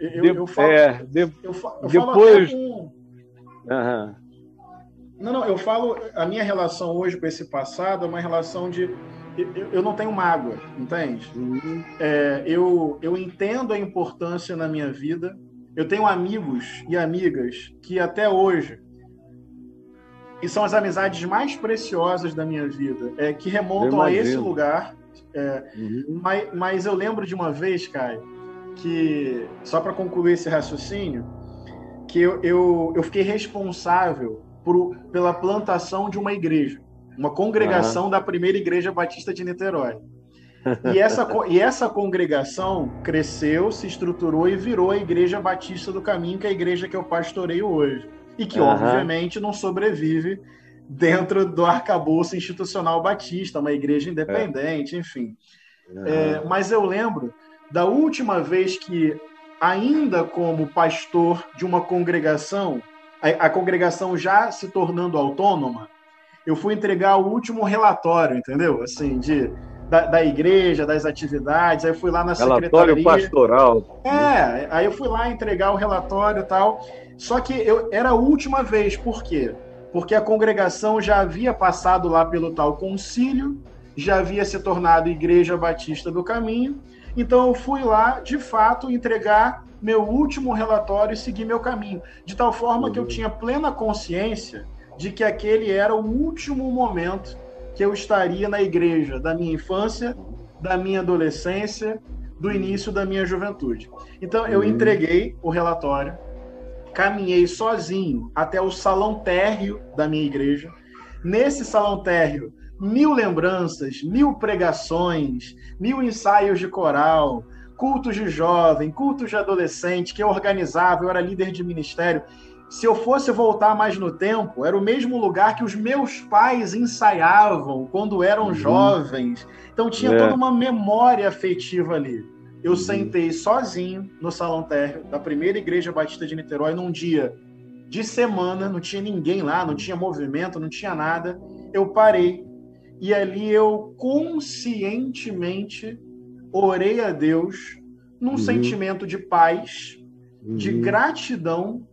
Speaker 2: Eu falo, a minha relação hoje com esse passado é uma relação de... Eu não tenho mágoa, entende? Eu entendo a importância na minha vida. Eu tenho amigos e amigas que até hoje, e são as amizades mais preciosas da minha vida, que remontam a esse lugar. Mas eu lembro de uma vez, Caio, que, só para concluir esse raciocínio, que eu fiquei responsável pela plantação de uma igreja, uma congregação da primeira Igreja Batista de Niterói. E essa congregação cresceu, se estruturou e virou a Igreja Batista do Caminho, que é a igreja que eu pastoreio hoje. E que, obviamente, não sobrevive dentro do arcabouço institucional batista, uma igreja independente, enfim. Mas eu lembro da última vez que, ainda como pastor de uma congregação, a congregação já se tornando autônoma, eu fui entregar o último relatório, entendeu? Assim, da igreja, das atividades, aí eu fui lá na secretaria...
Speaker 1: Relatório pastoral.
Speaker 2: Aí eu fui lá entregar o relatório e tal, só que era a última vez, por quê? Porque a congregação já havia passado lá pelo tal concílio, já havia se tornado Igreja Batista do Caminho, então eu fui lá, de fato, entregar meu último relatório e seguir meu caminho, de tal forma que eu tinha plena consciência de que aquele era o último momento que eu estaria na igreja da minha infância, da minha adolescência, do início da minha juventude. Então, eu entreguei o relatório, caminhei sozinho até o salão térreo da minha igreja. Nesse salão térreo, 1000 lembranças, 1000 pregações, 1000 ensaios de coral, cultos de jovem, cultos de adolescente, que eu organizava, eu era líder de ministério. Se eu fosse voltar mais no tempo, era o mesmo lugar que os meus pais ensaiavam quando eram jovens. Então tinha toda uma memória afetiva ali. Eu sentei sozinho no salão térreo da primeira Igreja Batista de Niterói num dia de semana, não tinha ninguém lá, não tinha movimento, não tinha nada. Eu parei e ali eu conscientemente orei a Deus num sentimento de paz, de gratidão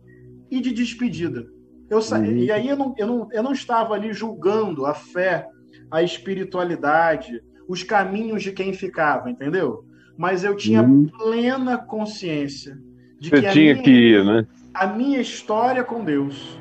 Speaker 2: e de despedida. E aí eu não estava ali julgando a fé, a espiritualidade, os caminhos de quem ficava, entendeu? Mas eu tinha plena consciência de que a minha história com Deus,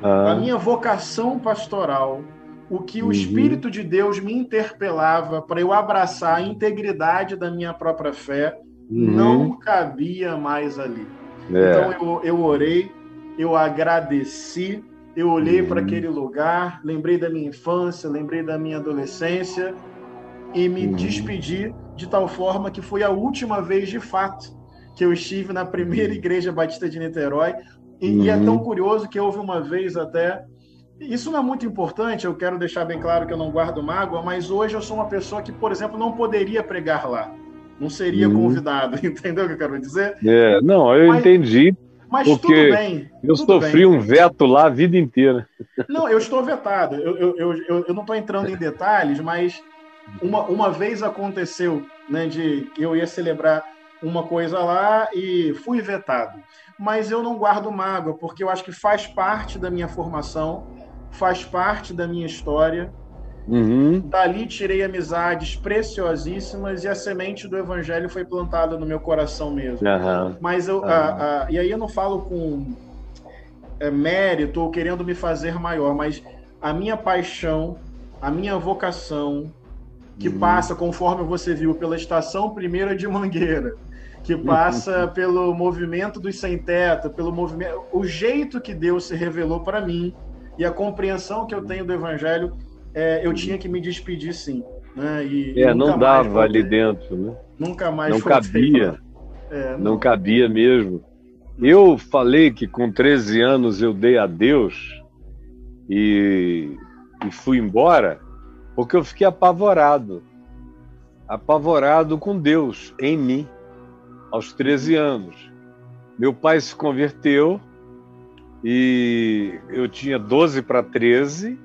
Speaker 2: a minha vocação pastoral, o que o Espírito de Deus me interpelava para eu abraçar a integridade da minha própria fé, não cabia mais ali. Então eu orei, eu agradeci, eu olhei para aquele lugar, lembrei da minha infância, lembrei da minha adolescência e me despedi de tal forma que foi a última vez, de fato, que eu estive na primeira Igreja Batista de Niterói. E é tão curioso que houve uma vez até... Isso não é muito importante, eu quero deixar bem claro que eu não guardo mágoa, mas hoje eu sou uma pessoa que, por exemplo, não poderia pregar lá. Não seria convidado, entendeu o que eu quero dizer?
Speaker 1: Eu entendi.
Speaker 2: Mas
Speaker 1: porque
Speaker 2: tudo bem.
Speaker 1: Eu sofri um veto lá a vida inteira.
Speaker 2: Não, eu estou vetado. Eu não estou entrando em detalhes, mas uma vez aconteceu, né, de que eu ia celebrar uma coisa lá e fui vetado. Mas eu não guardo mágoa, porque eu acho que faz parte da minha formação, faz parte da minha história. Dali tirei amizades preciosíssimas e a semente do evangelho foi plantada no meu coração mesmo. Mas e aí eu não falo com mérito ou querendo me fazer maior, mas a minha paixão, a minha vocação, que passa, conforme você viu, pela Estação Primeira de Mangueira, que passa pelo movimento dos sem-teto, pelo movimento, o jeito que Deus se revelou para mim e a compreensão que eu tenho do evangelho, eu tinha que me despedir, sim. né? E
Speaker 1: não
Speaker 2: nunca mais
Speaker 1: dava ali
Speaker 2: voltei.
Speaker 1: dentro, né?
Speaker 2: Nunca mais
Speaker 1: Não
Speaker 2: voltei
Speaker 1: cabia, não cabia mesmo. Eu falei que com 13 anos eu dei adeus e fui embora porque eu fiquei apavorado com Deus em mim, aos 13 anos. Meu pai se converteu e eu tinha 12 para 13.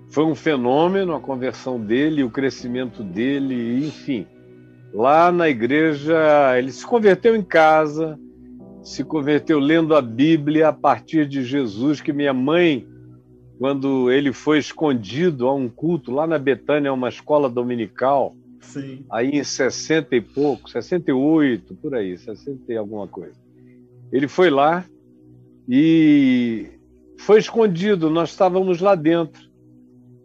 Speaker 1: Foi um fenômeno a conversão dele, o crescimento dele, enfim. Lá na igreja, ele se converteu em casa, se converteu lendo a Bíblia a partir de Jesus, que minha mãe, quando ele foi escondido a um culto lá na Betânia, uma escola dominical,
Speaker 2: Sim.
Speaker 1: aí em 60 e pouco, 68, por aí, 60 e alguma coisa. Ele foi lá e foi escondido, nós estávamos lá dentro.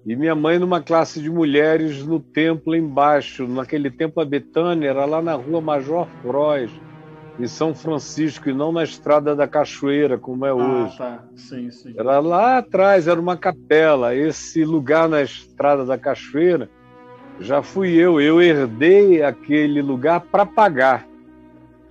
Speaker 1: E minha mãe numa classe de mulheres no templo embaixo. Naquele tempo a Betânia era lá na rua Major Frois, em São Francisco, e não na Estrada da Cachoeira, como é hoje.
Speaker 2: Tá. Sim.
Speaker 1: Era lá atrás, era uma capela. Esse lugar na Estrada da Cachoeira, já fui eu herdei aquele lugar para pagar.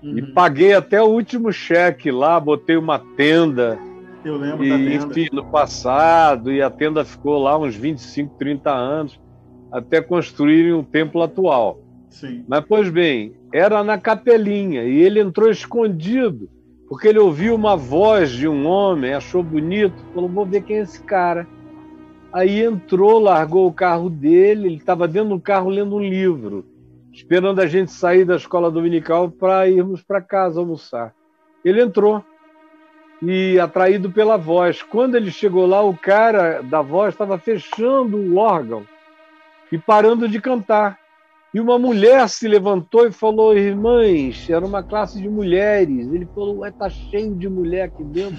Speaker 1: E paguei até o último cheque lá, botei uma tenda.
Speaker 2: Eu lembro da tenda.
Speaker 1: Enfim, no passado, e a tenda ficou lá uns 25, 30 anos, até construírem o templo atual.
Speaker 2: Sim.
Speaker 1: Mas, pois bem, era na capelinha, e ele entrou escondido, porque ele ouviu uma voz de um homem, achou bonito, falou, vou ver quem é esse cara. Aí entrou, largou o carro dele, ele estava dentro do carro lendo um livro, esperando a gente sair da escola dominical para irmos para casa almoçar. Ele entrou, e atraído pela voz. Quando ele chegou lá, o cara da voz estava fechando o órgão e parando de cantar. E uma mulher se levantou e falou, irmãs, era uma classe de mulheres. Ele falou, tá cheio de mulher aqui dentro.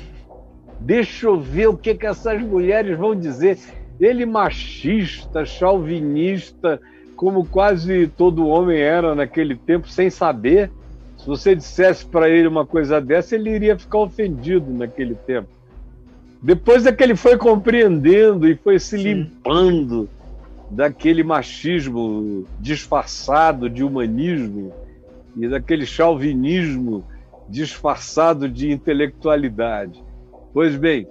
Speaker 1: Deixa eu ver o que essas mulheres vão dizer. Ele machista, chauvinista, como quase todo homem era naquele tempo, sem saber. Se você dissesse para ele uma coisa dessa, ele iria ficar ofendido naquele tempo. Depois é que ele foi compreendendo e foi se limpando daquele machismo disfarçado de humanismo e daquele chauvinismo disfarçado de intelectualidade. Pois bem,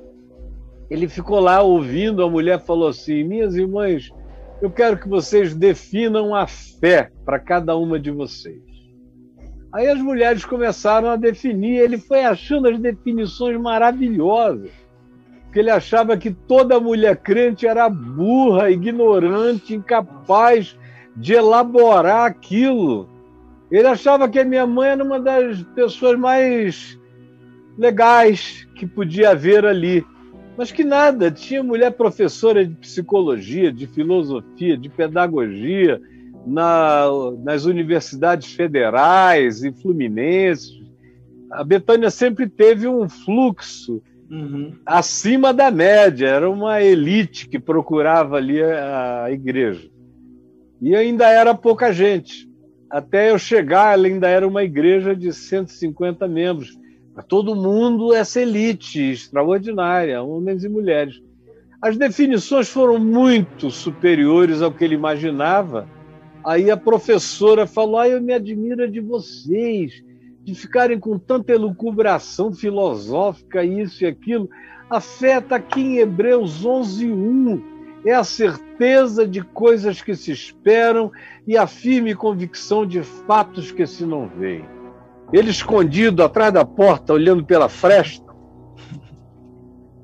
Speaker 1: ele ficou lá ouvindo, a mulher falou assim, minhas irmãs, eu quero que vocês definam a fé para cada uma de vocês. Aí as mulheres começaram a definir, ele foi achando as definições maravilhosas, porque ele achava que toda mulher crente era burra, ignorante, incapaz de elaborar aquilo. Ele achava que a minha mãe era uma das pessoas mais legais que podia haver ali, mas que nada, tinha mulher professora de psicologia, de filosofia, de pedagogia, nas universidades federais e fluminenses. A Betânia sempre teve um fluxo acima da média, era uma elite que procurava ali a igreja. E ainda era pouca gente. Até eu chegar, ela ainda era uma igreja de 150 membros. Mas todo mundo essa elite extraordinária, homens e mulheres. As definições foram muito superiores ao que ele imaginava. Aí a professora falou, eu me admiro de vocês, de ficarem com tanta elucubração filosófica, isso e aquilo. A fé está aqui em Hebreus 11:1. É a certeza de coisas que se esperam e a firme convicção de fatos que se não veem. Ele escondido atrás da porta, olhando pela fresta,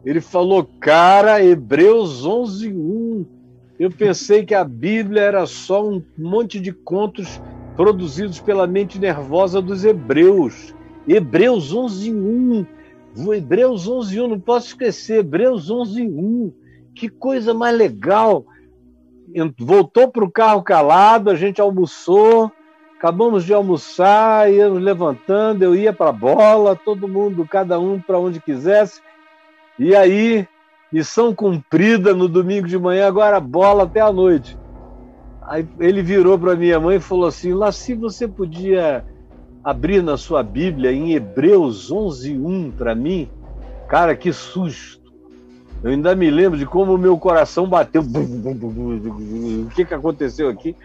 Speaker 1: ele falou, cara, Hebreus 11:1. Eu pensei que a Bíblia era só um monte de contos produzidos pela mente nervosa dos hebreus. Hebreus 11:1. Hebreus 11:1, não posso esquecer. Hebreus 11:1. Que coisa mais legal. Voltou para o carro calado, a gente almoçou, acabamos de almoçar, íamos levantando, eu ia para a bola, todo mundo, cada um para onde quisesse. E aí... missão cumprida no domingo de manhã, agora bola até a noite. Aí ele virou para minha mãe e falou assim, Laci, você podia abrir na sua Bíblia em Hebreus 11:1 para mim? Cara, que susto. Eu ainda me lembro de como o meu coração bateu. O que aconteceu aqui?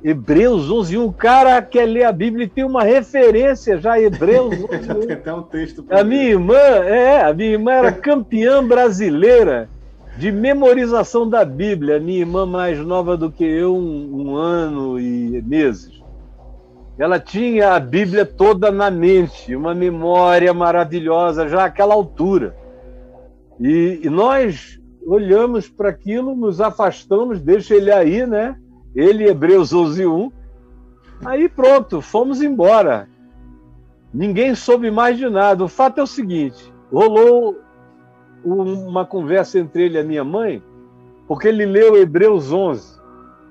Speaker 1: Hebreus 11:1. O cara quer ler a Bíblia e tem uma referência já, Hebreus 11:1.
Speaker 2: Tem até um texto.
Speaker 1: A minha irmã era campeã brasileira de memorização da Bíblia. Minha irmã mais nova do que eu, um ano e meses. Ela tinha a Bíblia toda na mente, uma memória maravilhosa, já àquela altura. E nós olhamos para aquilo, nos afastamos, deixa ele aí, né? Ele, Hebreus 11:1. Aí pronto, fomos embora. Ninguém soube mais de nada. O fato é o seguinte, rolou uma conversa entre ele e a minha mãe, porque ele leu Hebreus 11.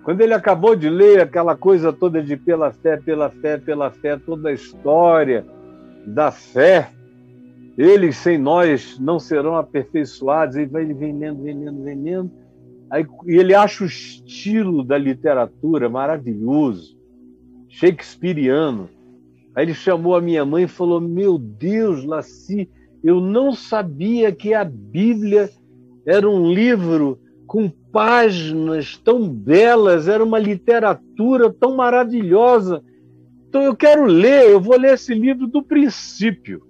Speaker 1: Quando ele acabou de ler aquela coisa toda de pela fé, pela fé, pela fé, toda a história da fé, eles sem nós não serão aperfeiçoados, e ele vem lendo. Aí, e ele acha o estilo da literatura maravilhoso, shakespeariano. Aí ele chamou a minha mãe e falou: meu Deus, Laci, eu não sabia que a Bíblia era um livro com páginas tão belas, era uma literatura tão maravilhosa. Então eu quero ler, eu vou ler esse livro do princípio.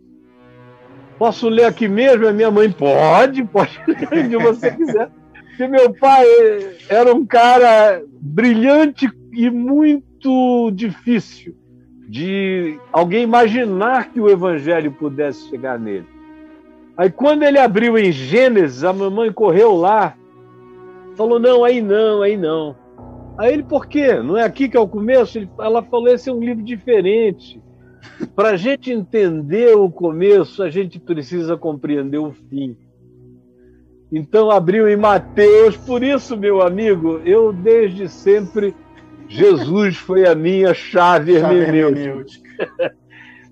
Speaker 1: Posso ler aqui mesmo? A minha mãe, pode ler onde você quiser. Porque meu pai era um cara brilhante e muito difícil de alguém imaginar que o evangelho pudesse chegar nele. Aí quando ele abriu em Gênesis, a mamãe correu lá, falou, não. Aí ele, por quê? Não é aqui que é o começo? Ela falou, esse é um livro diferente. Para a gente entender o começo, a gente precisa compreender o fim. Então abriu em Mateus. Por isso, meu amigo, eu desde sempre, Jesus foi a minha chave hermenêutica.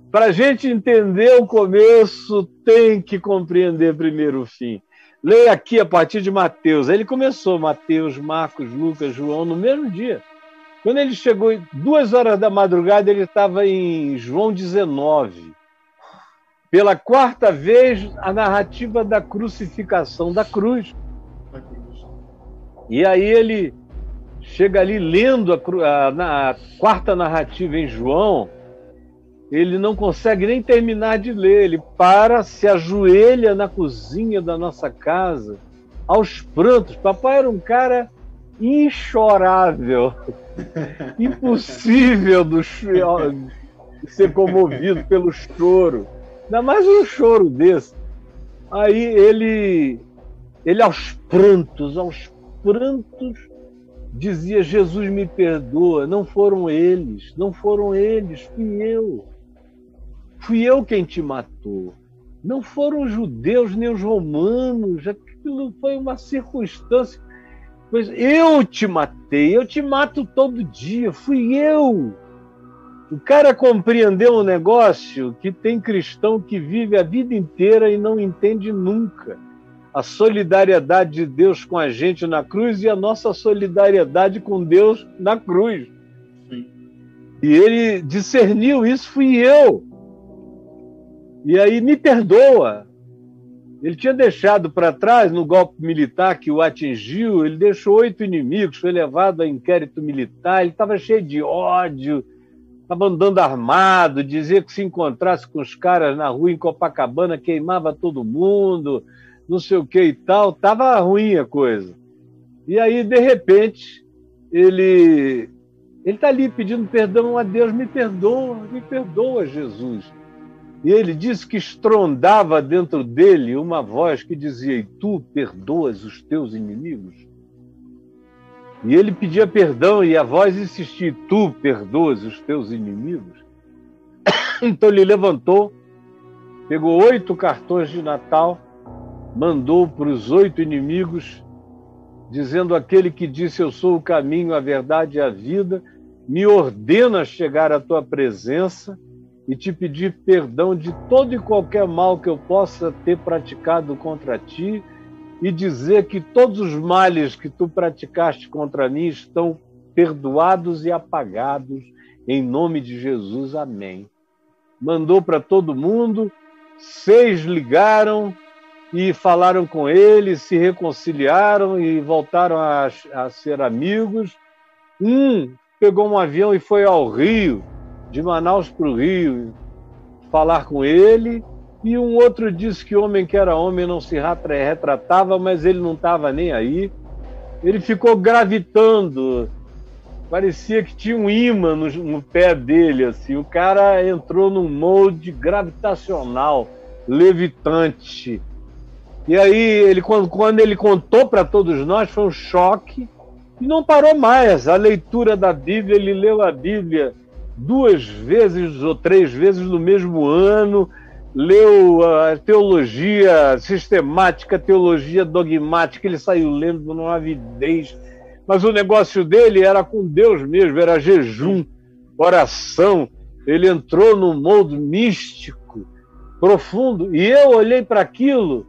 Speaker 1: Para a gente entender o começo, tem que compreender primeiro o fim. Leia aqui a partir de Mateus. Ele começou Mateus, Marcos, Lucas, João, no mesmo dia. Quando ele chegou 2h da madrugada, ele estava em João 19. Pela quarta vez, a narrativa da crucificação, da cruz. E aí ele chega ali lendo a quarta narrativa em João, ele não consegue nem terminar de ler, ele se ajoelha na cozinha da nossa casa, aos prantos. Papai era um cara inchorável, impossível de ser comovido pelo choro, ainda mais um choro desse. Aí ele aos prantos, dizia, Jesus me perdoa, não foram eles, fui eu quem te matou, não foram os judeus nem os romanos, aquilo foi uma circunstância. Pois eu te matei, eu te mato todo dia, fui eu. O cara compreendeu um negócio que tem cristão que vive a vida inteira e não entende nunca. A solidariedade de Deus com a gente na cruz e a nossa solidariedade com Deus na cruz. Sim. E ele discerniu isso, fui eu. E aí, me perdoa. Ele tinha deixado para trás, no golpe militar que o atingiu, ele deixou 8 inimigos, foi levado a inquérito militar, ele estava cheio de ódio, estava andando armado, dizia que se encontrasse com os caras na rua em Copacabana, queimava todo mundo, não sei o que e tal, estava ruim a coisa. E aí, de repente, ele está ali pedindo perdão a Deus, me perdoa, Jesus. E ele disse que estrondava dentro dele uma voz que dizia, e tu perdoas os teus inimigos? E ele pedia perdão e a voz insistia, tu perdoas os teus inimigos? Então ele levantou, pegou 8 cartões de Natal, mandou para os 8 inimigos, dizendo, aquele que disse, eu sou o caminho, a verdade e a vida, me ordena chegar à tua presença e te pedir perdão de todo e qualquer mal que eu possa ter praticado contra ti e dizer que todos os males que tu praticaste contra mim estão perdoados e apagados em nome de Jesus. Amém. Mandou para todo mundo, 6 ligaram e falaram com ele, se reconciliaram e voltaram a ser amigos. Um pegou um avião e foi ao Rio, de Manaus para o Rio, falar com ele, e um outro disse que homem que era homem não se retratava, mas ele não estava nem aí. Ele ficou gravitando, parecia que tinha um ímã no pé dele, assim. O cara entrou num molde gravitacional, levitante. E aí, quando ele contou para todos nós, foi um choque, e não parou mais. A leitura da Bíblia, ele leu a Bíblia 2 vezes ou 3 vezes no mesmo ano, leu a teologia sistemática, teologia dogmática, ele saiu lendo numa avidez. Mas o negócio dele era com Deus mesmo, era jejum, oração. Ele entrou num mundo místico, profundo. E eu olhei para aquilo,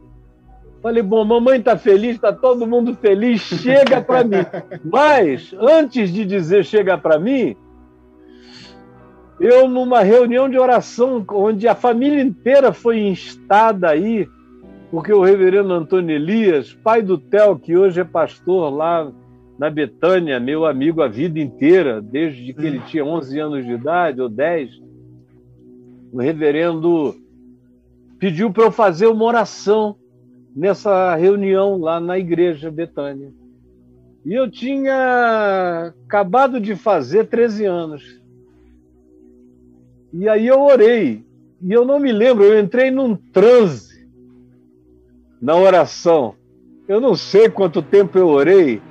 Speaker 1: falei, bom, mamãe está feliz, está todo mundo feliz, chega para mim. Mas, antes de dizer chega para mim, eu, numa reunião de oração, onde a família inteira foi instada aí, porque o reverendo Antônio Elias, pai do Theo, que hoje é pastor lá na Betânia, meu amigo a vida inteira, desde que ele tinha 11 anos de idade, ou 10, o reverendo pediu para eu fazer uma oração nessa reunião lá na igreja Betânia. E eu tinha acabado de fazer 13 anos. E aí eu orei, e eu não me lembro, eu entrei num transe na oração. Eu não sei quanto tempo eu orei,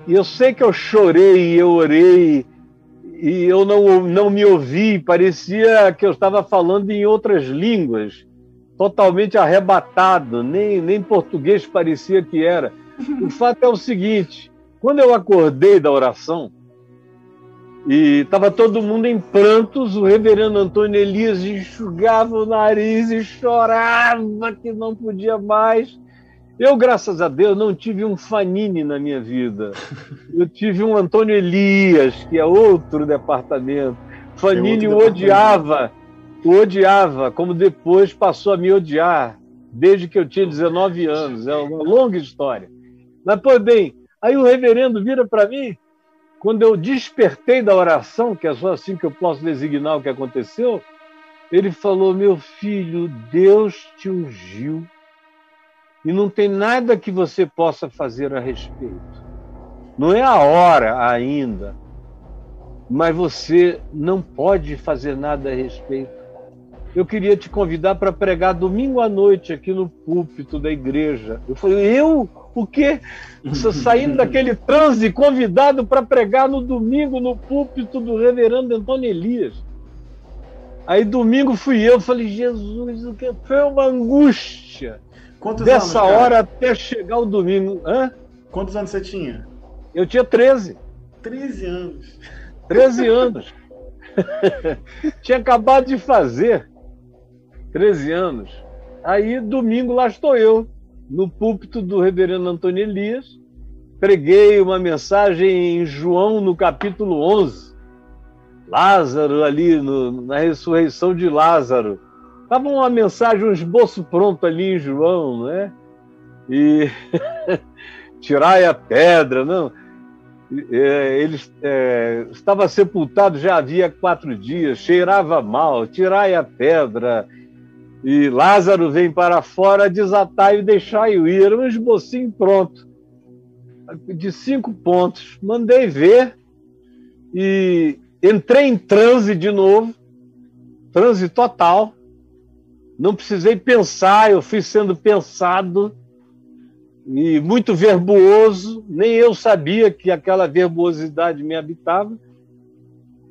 Speaker 1: e eu sei que eu chorei, e eu orei, e eu não me ouvi, parecia que eu estava falando em outras línguas, totalmente arrebatado, nem português parecia que era. O fato é o seguinte, quando eu acordei da oração, e estava todo mundo em prantos, o reverendo Antônio Elias enxugava o nariz e chorava que não podia mais. Eu, graças a Deus, não tive um Fanini na minha vida. Eu tive um Antônio Elias, que é outro departamento. Fanini o odiava, como depois passou a me odiar, desde que eu tinha 19 anos. É uma longa história. Mas, pois bem, aí o reverendo vira para mim, quando eu despertei da oração, que é só assim que eu posso designar o que aconteceu, ele falou, meu filho, Deus te ungiu e não tem nada que você possa fazer a respeito. Não é a hora ainda, mas você não pode fazer nada a respeito. Eu queria te convidar para pregar domingo à noite aqui no púlpito da igreja. Eu falei, eu? O quê? Saindo daquele transe, convidado para pregar no domingo no púlpito do reverendo Antônio Elias. Aí domingo fui eu, falei, Jesus, o que foi uma angústia.
Speaker 2: Quantos
Speaker 1: dessa
Speaker 2: anos,
Speaker 1: hora até chegar o domingo. Hã?
Speaker 2: Quantos anos você tinha?
Speaker 1: Eu tinha 13.
Speaker 2: 13 anos.
Speaker 1: 13 anos. Tinha acabado de fazer 13 anos. Aí domingo lá estou eu, no púlpito do reverendo Antônio Elias, preguei uma mensagem em João, no capítulo 11. Lázaro ali, na ressurreição de Lázaro. Estava uma mensagem, um esboço pronto ali em João, né? E tirai a pedra, não. Ele estava sepultado já havia 4 dias, cheirava mal, tirai a pedra. E Lázaro vem para fora, desatai e deixai-o ir. Era um esbocinho pronto, de 5 pontos. Mandei ver e entrei em transe de novo, transe total. Não precisei pensar, eu fui sendo pensado e muito verboso. Nem eu sabia que aquela verbosidade me habitava.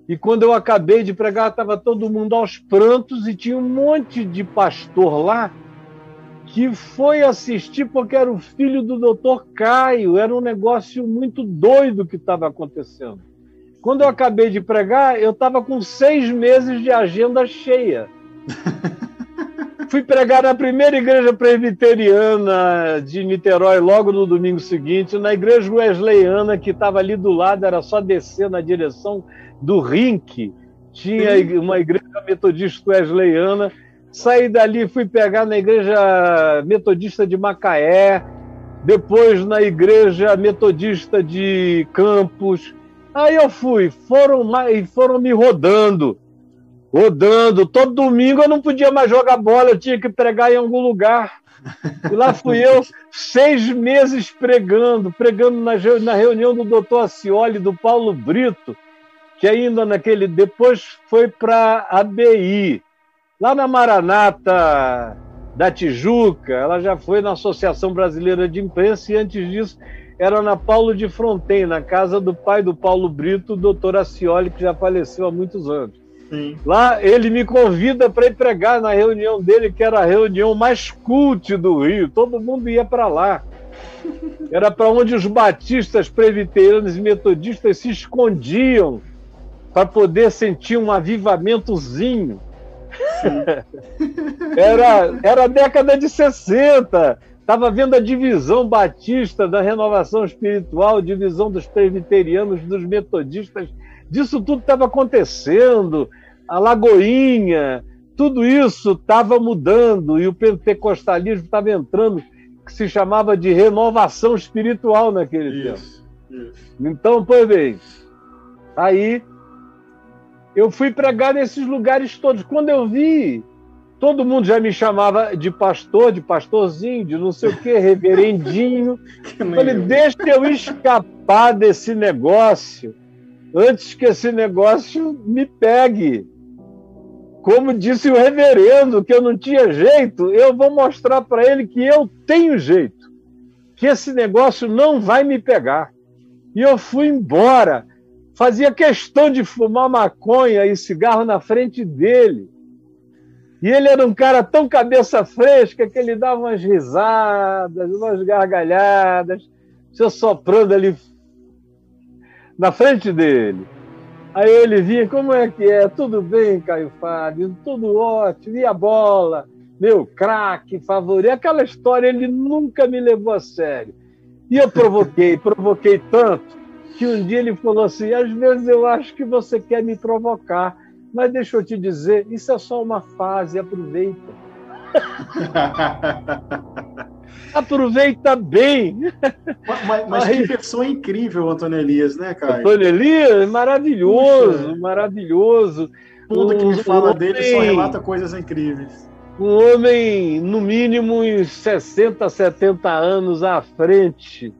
Speaker 1: E quando eu acabei de pregar, estava todo mundo aos prantos e tinha um monte de pastor lá que foi assistir porque era o filho do doutor Caio. Era um negócio muito doido que estava acontecendo. Quando eu acabei de pregar, eu estava com 6 meses de agenda cheia. Fui pregar na primeira igreja presbiteriana de Niterói logo no domingo seguinte, na igreja wesleyana que estava ali do lado, era só descer na direção do Rink. Tinha uma igreja metodista wesleyana, Saí dali, fui pegar na igreja metodista de Macaé, depois na igreja metodista de Campos. Aí eu fui, foram me rodando. Todo domingo eu não podia mais jogar bola, eu tinha que pregar em algum lugar. E lá fui eu, 6 meses pregando na reunião do doutor Acioli, do Paulo Brito, que ainda depois foi para a ABI. Lá na Maranata da Tijuca, ela já foi na Associação Brasileira de Imprensa, e antes disso era na Paulo de Fronten, na casa do pai do Paulo Brito, o doutor Acioli, que já faleceu há muitos anos. Sim. Lá ele me convida para ir pregar na reunião dele, que era a reunião mais cult do Rio, todo mundo ia para lá. Era para onde os batistas, presbiterianos e metodistas se escondiam para poder sentir um avivamentozinho. Era a década de 60, estava vendo a divisão batista da renovação espiritual, divisão dos presbiterianos, dos metodistas, disso tudo estava acontecendo, a Lagoinha, tudo isso estava mudando, e o pentecostalismo estava entrando, que se chamava de renovação espiritual naquele tempo. Então, pois bem, aí eu fui pregar nesses lugares todos. Quando eu vi, todo mundo já me chamava de pastor, de pastorzinho, de não sei o quê, reverendinho. Falei, deixa eu escapar desse negócio antes que esse negócio me pegue. Como disse o reverendo, que eu não tinha jeito, eu vou mostrar para ele que eu tenho jeito, que esse negócio não vai me pegar. E eu fui embora. Fazia questão de fumar maconha e cigarro na frente dele. E ele era um cara tão cabeça fresca que ele dava umas risadas, umas gargalhadas, se soprando ali na frente dele. Aí ele vinha, como é que é? Tudo bem, Caio Fábio? Tudo ótimo. E a bola? Meu craque favorito. Aquela história ele nunca me levou a sério. E eu provoquei tanto, que um dia ele falou assim, às vezes eu acho que você quer me provocar, mas deixa eu te dizer, isso é só uma fase, aproveita. Aproveita bem.
Speaker 2: Mas que pessoa incrível, Antônio Elias, né, Caio?
Speaker 1: Antônio Elias, maravilhoso, maravilhoso.
Speaker 2: Tudo que me fala dele só relata coisas incríveis.
Speaker 1: Um homem, no mínimo, uns 60, 70 anos à frente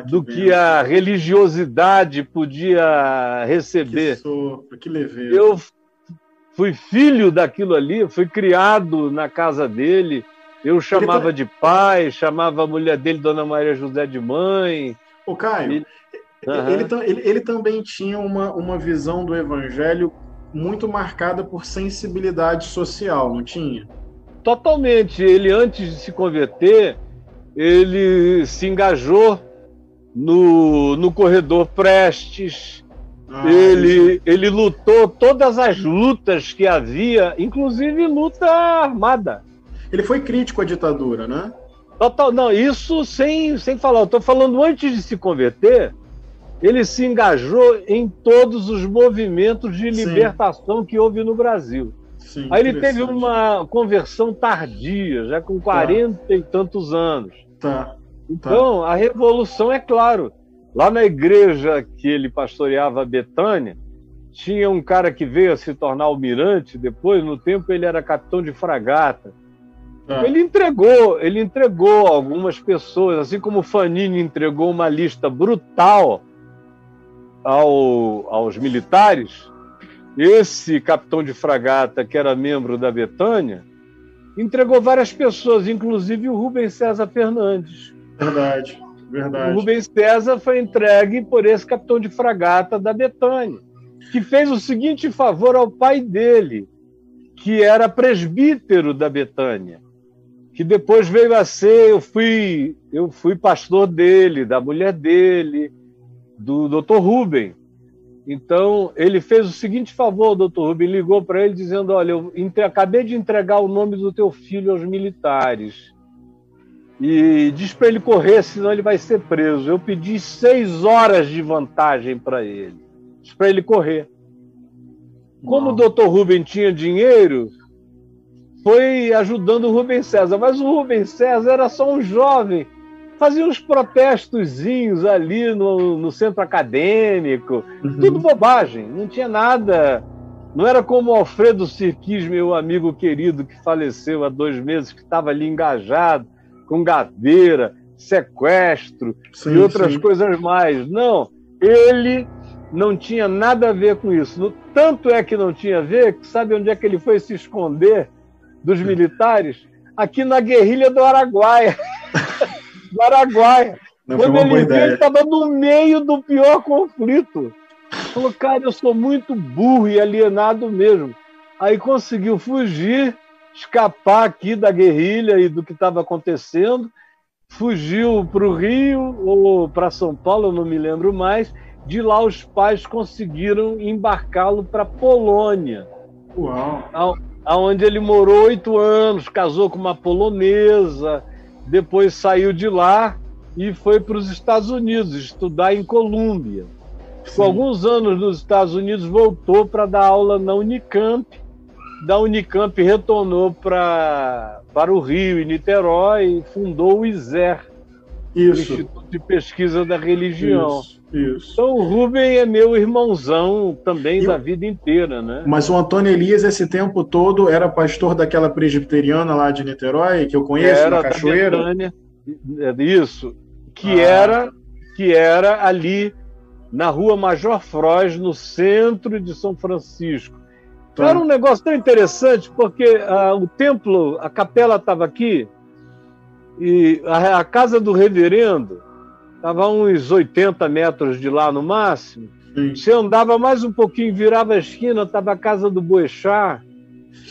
Speaker 1: do que a religiosidade podia receber.
Speaker 2: Que sopro, que leveza.
Speaker 1: Eu fui filho daquilo ali, fui criado na casa dele, eu chamava de pai, chamava a mulher dele, Dona Maria José, de mãe.
Speaker 2: Ô, Caio, ele também tinha uma visão do evangelho muito marcada por sensibilidade social, não tinha?
Speaker 1: Totalmente. Ele, antes de se converter, ele se engajou no Corredor Prestes. Ele lutou todas as lutas que havia, inclusive luta armada.
Speaker 2: Ele foi crítico à ditadura, né?
Speaker 1: Total, não, isso sem falar. Eu estou falando antes de se converter, ele se engajou em todos os movimentos de libertação que houve no Brasil.
Speaker 2: Sim,
Speaker 1: aí ele teve uma conversão tardia, já com 40 e tantos anos. Então, a revolução, é claro. Lá na igreja que ele pastoreava, Betânia, tinha um cara que veio a se tornar almirante, depois, no tempo, ele era capitão de fragata. Ele entregou algumas pessoas, assim como o Fanini entregou uma lista brutal aos militares. Esse capitão de fragata, que era membro da Betânia, entregou várias pessoas, inclusive o Rubens César Fernandes.
Speaker 2: Verdade.
Speaker 1: O Rubens César foi entregue por esse capitão de fragata da Betânia, que fez o seguinte favor ao pai dele, que era presbítero da Betânia, que depois veio a ser, eu fui pastor dele, da mulher dele, do Dr. Rubem. Então, ele fez o seguinte favor, o Dr. Rubem ligou para ele dizendo, olha, eu acabei de entregar o nome do teu filho aos militares e diz para ele correr, senão ele vai ser preso. Eu pedi 6 horas de vantagem para ele, diz para ele correr. Como o Dr. Rubem tinha dinheiro, foi ajudando o Rubens César. Mas o Rubens César era só um jovem, fazia uns protestozinhos ali no centro acadêmico, tudo bobagem, não tinha nada. Não era como o Alfredo Sirquis, meu amigo querido, que faleceu há 2 meses, que estava ali engajado com gaveira, sequestro e outras coisas mais. Não, ele não tinha nada a ver com isso. Tanto é que não tinha a ver, que sabe onde é que ele foi se esconder dos militares? Aqui na guerrilha do Araguaia. Do Araguaia. Quando ele viu, ele estava no meio do pior conflito. Falou, cara, eu sou muito burro e alienado mesmo. Aí conseguiu fugir, escapar aqui da guerrilha e do que estava acontecendo. Fugiu para o Rio ou para São Paulo, eu não me lembro mais. De lá os pais conseguiram embarcá-lo para a Polônia.
Speaker 2: Uau!
Speaker 1: Onde ele morou 8 anos, casou com uma polonesa, depois saiu de lá e foi para os Estados Unidos estudar em Colômbia. Com alguns anos nos Estados Unidos, voltou para dar aula na Unicamp. Da Unicamp retornou para o Rio e Niterói e fundou o ISER, o Instituto de Pesquisa da Religião.
Speaker 2: Isso.
Speaker 1: Então o Rubem é meu irmãozão também da vida inteira, né?
Speaker 2: Mas o Antônio Elias, esse tempo todo, era pastor daquela presbiteriana lá de Niterói, que eu conheço, na Cachoeira?
Speaker 1: Betânia, isso, que era ali na Rua Major Frois, no centro de São Francisco. Era um negócio tão interessante, porque o templo, a capela estava aqui, e a casa do reverendo estava a uns 80 metros de lá no máximo. Você andava mais um pouquinho, virava a esquina, estava a casa do Boechat.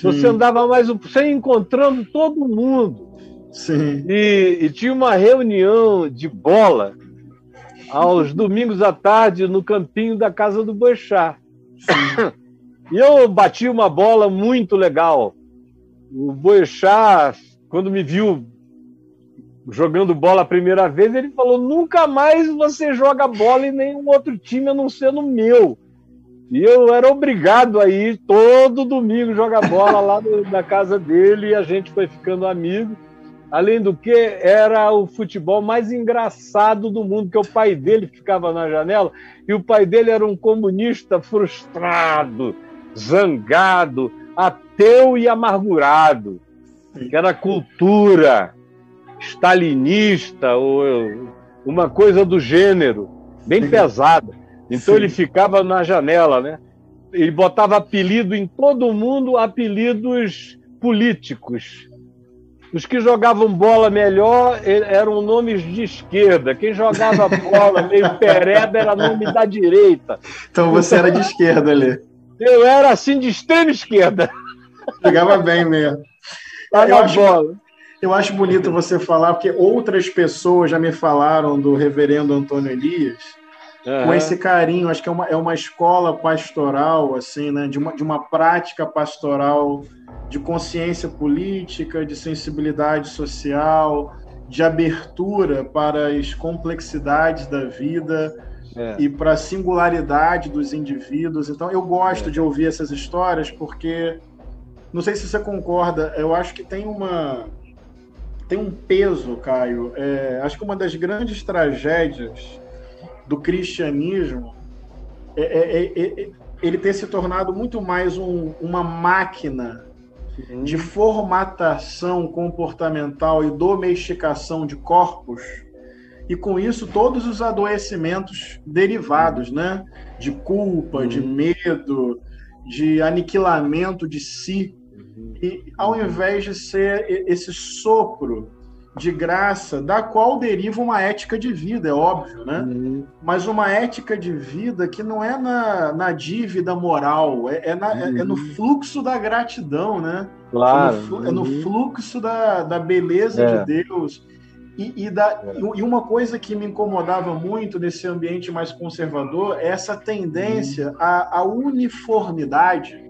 Speaker 1: Você andava mais você ia encontrando todo mundo. E tinha uma reunião de bola aos domingos à tarde no campinho da casa do Boechat. E eu bati uma bola muito legal. O Boechat, quando me viu jogando bola a primeira vez, ele falou, nunca mais você joga bola em nenhum outro time a não ser no meu. E eu era obrigado a ir todo domingo jogar bola lá na casa dele, e a gente foi ficando amigo. Além do que, era o futebol mais engraçado do mundo, que o pai dele ficava na janela, e o pai dele era um comunista frustrado, zangado, ateu e amargurado, que era cultura stalinista, ou uma coisa do gênero, bem pesada. Então ele ficava na janela, né? Ele botava apelido em todo mundo, apelidos políticos. Os que jogavam bola melhor eram nomes de esquerda. Quem jogava bola meio pereba era nome da direita.
Speaker 2: Então você era de esquerda ali.
Speaker 1: Eu era assim de extrema esquerda.
Speaker 2: Jogava bem mesmo. Eu acho bonito você falar, porque outras pessoas já me falaram do reverendo Antônio Elias com esse carinho. Acho que é uma escola pastoral, assim, né? de uma prática pastoral de consciência política, de sensibilidade social, de abertura para as complexidades da vida e para a singularidade dos indivíduos. Então, eu gosto de ouvir essas histórias porque, não sei se você concorda, eu acho que tem um peso, Caio. Acho que uma das grandes tragédias do cristianismo ele ter se tornado muito mais uma máquina de formatação comportamental e domesticação de corpos, e com isso todos os adoecimentos derivados, né? De culpa, de medo, de aniquilamento de si. E ao invés de ser esse sopro de graça, da qual deriva uma ética de vida, é óbvio, né? Mas uma ética de vida que não é na dívida moral, é no fluxo da gratidão, né?
Speaker 1: Claro.
Speaker 2: É no fluxo da beleza de Deus. E uma coisa que me incomodava muito nesse ambiente mais conservador é essa tendência à uniformidade,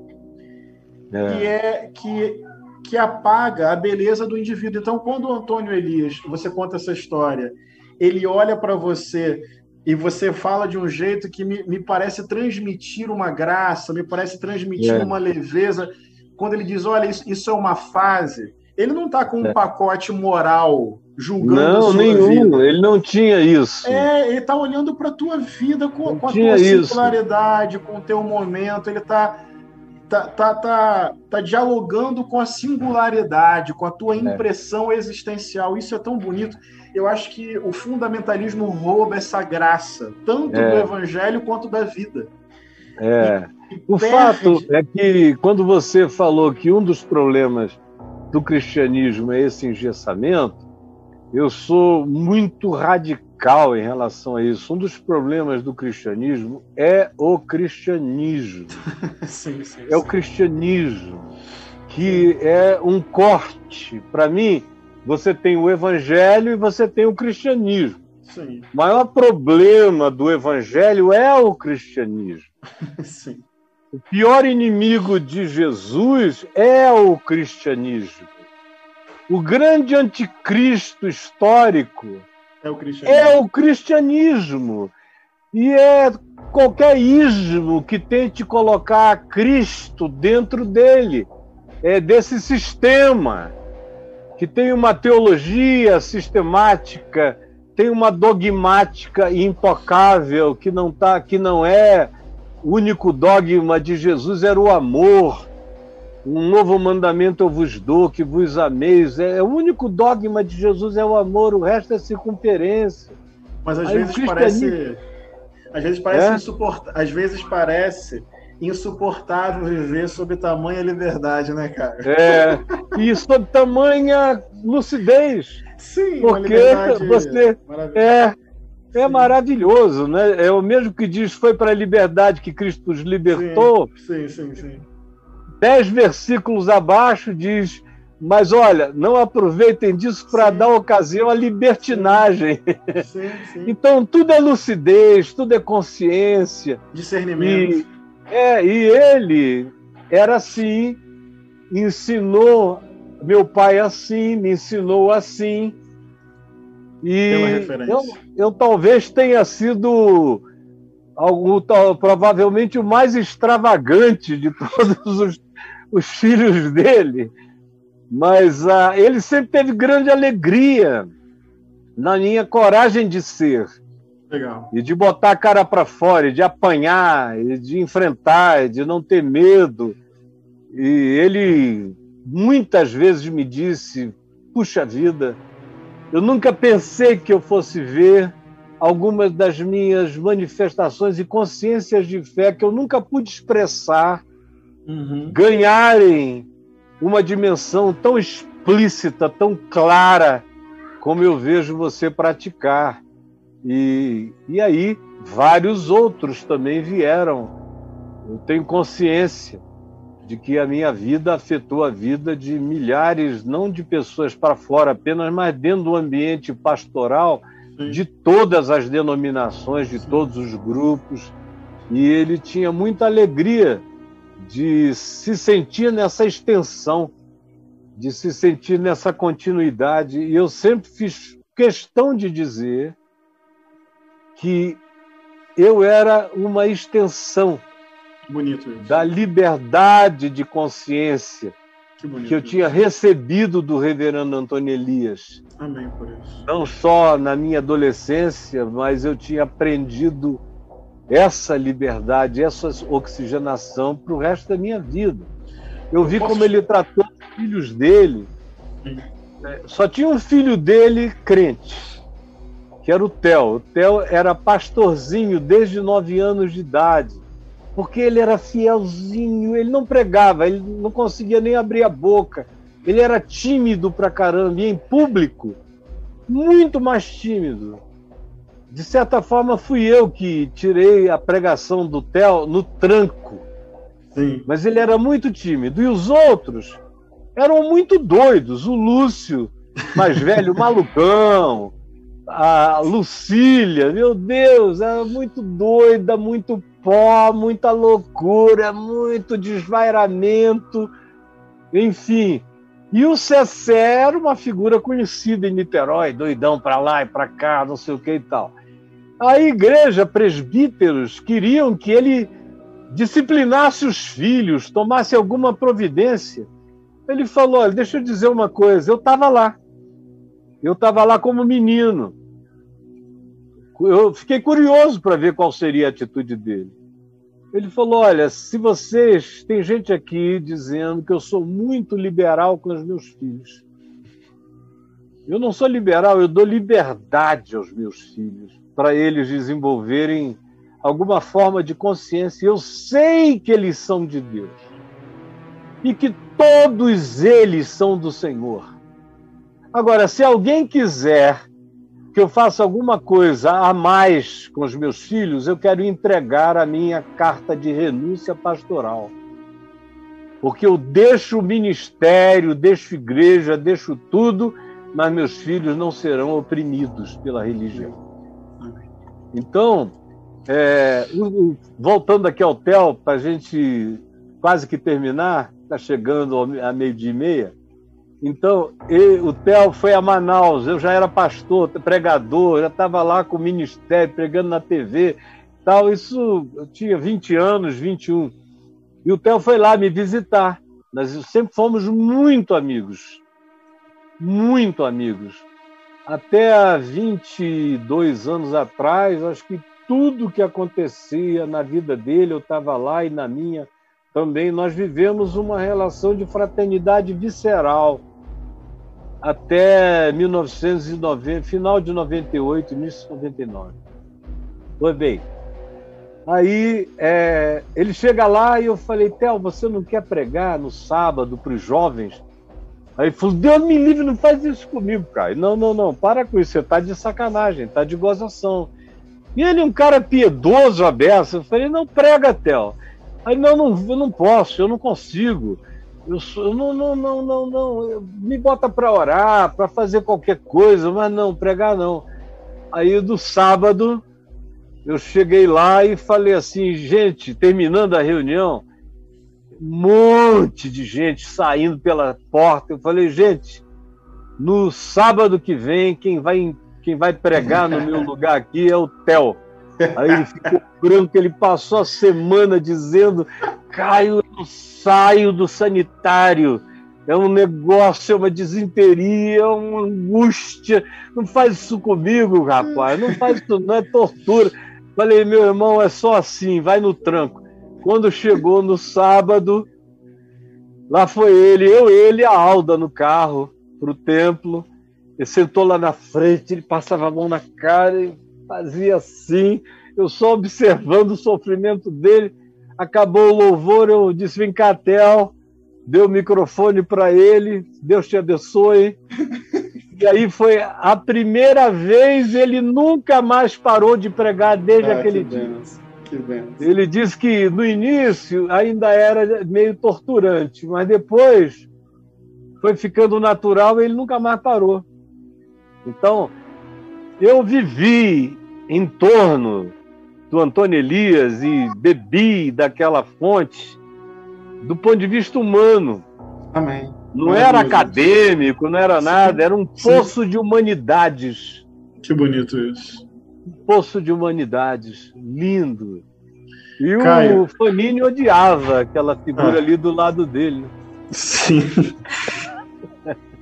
Speaker 2: que apaga a beleza do indivíduo. Então, quando o Antônio Elias, você conta essa história, ele olha para você e você fala de um jeito que me parece transmitir uma graça, me parece transmitir uma leveza. quando ele diz, olha, isso é uma fase, ele não está com um pacote moral julgando a sua
Speaker 1: nenhum,
Speaker 2: vida.
Speaker 1: Ele não tinha isso.
Speaker 2: Ele está olhando para a tua vida com a tua singularidade, com o teu momento, ele está dialogando com a singularidade, com a tua impressão existencial. Isso é tão bonito. Eu acho que o fundamentalismo rouba essa graça, tanto do evangelho quanto da vida.
Speaker 1: O fato é que, quando você falou que um dos problemas do cristianismo é esse engessamento, eu sou muito radical em relação a isso. Um dos problemas do cristianismo é o cristianismo.
Speaker 2: Sim.
Speaker 1: O cristianismo, que é um corte. Para mim, você tem o evangelho e você tem o cristianismo.
Speaker 2: Sim.
Speaker 1: O maior problema do evangelho é o cristianismo.
Speaker 2: Sim.
Speaker 1: O pior inimigo de Jesus é o cristianismo. O grande anticristo histórico é o cristianismo. E é qualquer ismo que tente colocar Cristo dentro dele, desse sistema, que tem uma teologia sistemática, tem uma dogmática intocável, que não é o único dogma de Jesus, era o amor. Um novo mandamento eu vos dou, que vos ameis. O único dogma de Jesus é o amor, o resto é circunferência.
Speaker 2: Mas às vezes parece insuportável viver sob tamanha liberdade, né, cara?
Speaker 1: E sob tamanha lucidez.
Speaker 2: Sim,
Speaker 1: porque você é maravilhoso, né? É o mesmo que diz, foi para a liberdade que Cristo os libertou.
Speaker 2: Sim.
Speaker 1: 10 versículos abaixo diz, mas olha, não aproveitem disso para dar ocasião à libertinagem.
Speaker 2: Sim.
Speaker 1: Então tudo é lucidez, tudo é consciência.
Speaker 2: Discernimento.
Speaker 1: E ele era assim, ensinou, meu pai assim, me ensinou assim. E eu talvez tenha sido provavelmente o mais extravagante de todos os filhos dele, mas ele sempre teve grande alegria na minha coragem de ser.
Speaker 2: Legal.
Speaker 1: E de botar a cara para fora, e de apanhar, e de enfrentar, e de não ter medo. E ele muitas vezes me disse, puxa vida, eu nunca pensei que eu fosse ver algumas das minhas manifestações e consciências de fé que eu nunca pude expressar, ganharem uma dimensão tão explícita, tão clara, como eu vejo você praticar. E aí, vários outros também vieram. Eu tenho consciência de que a minha vida afetou a vida de milhares, não de pessoas para fora apenas, mas dentro do ambiente pastoral, de todas as denominações, de todos os grupos. E ele tinha muita alegria de se sentir nessa extensão, de se sentir nessa continuidade. E eu sempre fiz questão de dizer que eu era uma extensão da liberdade de consciência que eu tinha recebido do reverendo Antônio Elias.
Speaker 2: Amém por isso.
Speaker 1: Não só na minha adolescência, mas eu tinha aprendido essa liberdade, essa oxigenação para o resto da minha vida. Eu vi como ele tratou os filhos dele. Só tinha um filho dele crente, que era o Theo. O Theo era pastorzinho desde 9 anos de idade, porque ele era fielzinho, ele não pregava, ele não conseguia nem abrir a boca, ele era tímido pra caramba, e em público, muito mais tímido. De certa forma, fui eu que tirei a pregação do Theo no tranco.
Speaker 2: Sim.
Speaker 1: Mas ele era muito tímido. E os outros eram muito doidos. O Lúcio, mais velho, malucão. A Lucília, meu Deus, era muito doida, muito pó, muita loucura, muito desvairamento, enfim. E o Cessé era uma figura conhecida em Niterói, doidão para lá e para cá, não sei o que e tal. A igreja, presbíteros, queriam que ele disciplinasse os filhos, tomasse alguma providência. Ele falou, olha, deixa eu dizer uma coisa, eu estava lá como menino. Eu fiquei curioso para ver qual seria a atitude dele. Ele falou, olha, se vocês... Tem gente aqui dizendo que eu sou muito liberal com os meus filhos. Eu não sou liberal, eu dou liberdade aos meus filhos para eles desenvolverem alguma forma de consciência. Eu sei que eles são de Deus e que todos eles são do Senhor. Agora, se alguém quiser que eu faça alguma coisa a mais com os meus filhos, eu quero entregar a minha carta de renúncia pastoral. Porque eu deixo o ministério, deixo igreja, deixo tudo, mas meus filhos não serão oprimidos pela religião. Então, voltando aqui ao TEL, para a gente quase que terminar, está chegando a 12:30. Então, o TEL foi a Manaus, eu já era pastor, pregador, já estava lá com o ministério, pregando na TV, tal. Isso, eu tinha 20 anos, 21. E o TEL foi lá me visitar. Nós sempre fomos muito amigos. Muito amigos. Até há 22 anos atrás, acho que tudo que acontecia na vida dele, eu estava lá, e na minha também. Nós vivemos uma relação de fraternidade visceral até 1990, final de 98, início de 99. Foi bem. Aí ele chega lá e eu falei, Theo, você não quer pregar no sábado para os jovens? Aí ele falou, Deus me livre, não faz isso comigo, cara. Não, para com isso, você está de sacanagem, está de gozação. E ele é um cara piedoso, aberto. Eu falei, não, prega, Theo. Aí, eu não posso, eu não consigo. Me bota para orar, para fazer qualquer coisa, mas não, pregar não. Aí, do sábado, eu cheguei lá e falei assim, gente, terminando a reunião, um monte de gente saindo pela porta. Eu falei, gente, no sábado que vem, quem vai pregar no meu lugar aqui é o Theo. Aí ele ficou branco, ele passou a semana dizendo, Caio, eu não saio do sanitário, é um negócio, é uma desinteria, é uma angústia, não faz isso comigo, rapaz, não faz isso, não é tortura. Falei, meu irmão, é só assim, vai no tranco. Quando chegou no sábado, lá foi ele e a Alda no carro, para o templo. Ele sentou lá na frente, ele passava a mão na cara e fazia assim, eu só observando o sofrimento dele. Acabou o louvor, eu disse, vem cá, Theo, dei o microfone para ele, Deus te abençoe. E aí foi a primeira vez, ele nunca mais parou de pregar desde aquele dia. Ele disse que no início ainda era meio torturante, mas depois foi ficando natural e ele nunca mais parou. Então, eu vivi em torno do Antônio Elias e bebi daquela fonte do ponto de vista humano.
Speaker 2: Amém.
Speaker 1: Não era acadêmico, não era nada, era um poço de humanidades.
Speaker 2: Que bonito isso.
Speaker 1: Um poço de humanidades, lindo. E
Speaker 2: Caio,
Speaker 1: o Fanini odiava aquela figura ali do lado dele.
Speaker 2: Sim.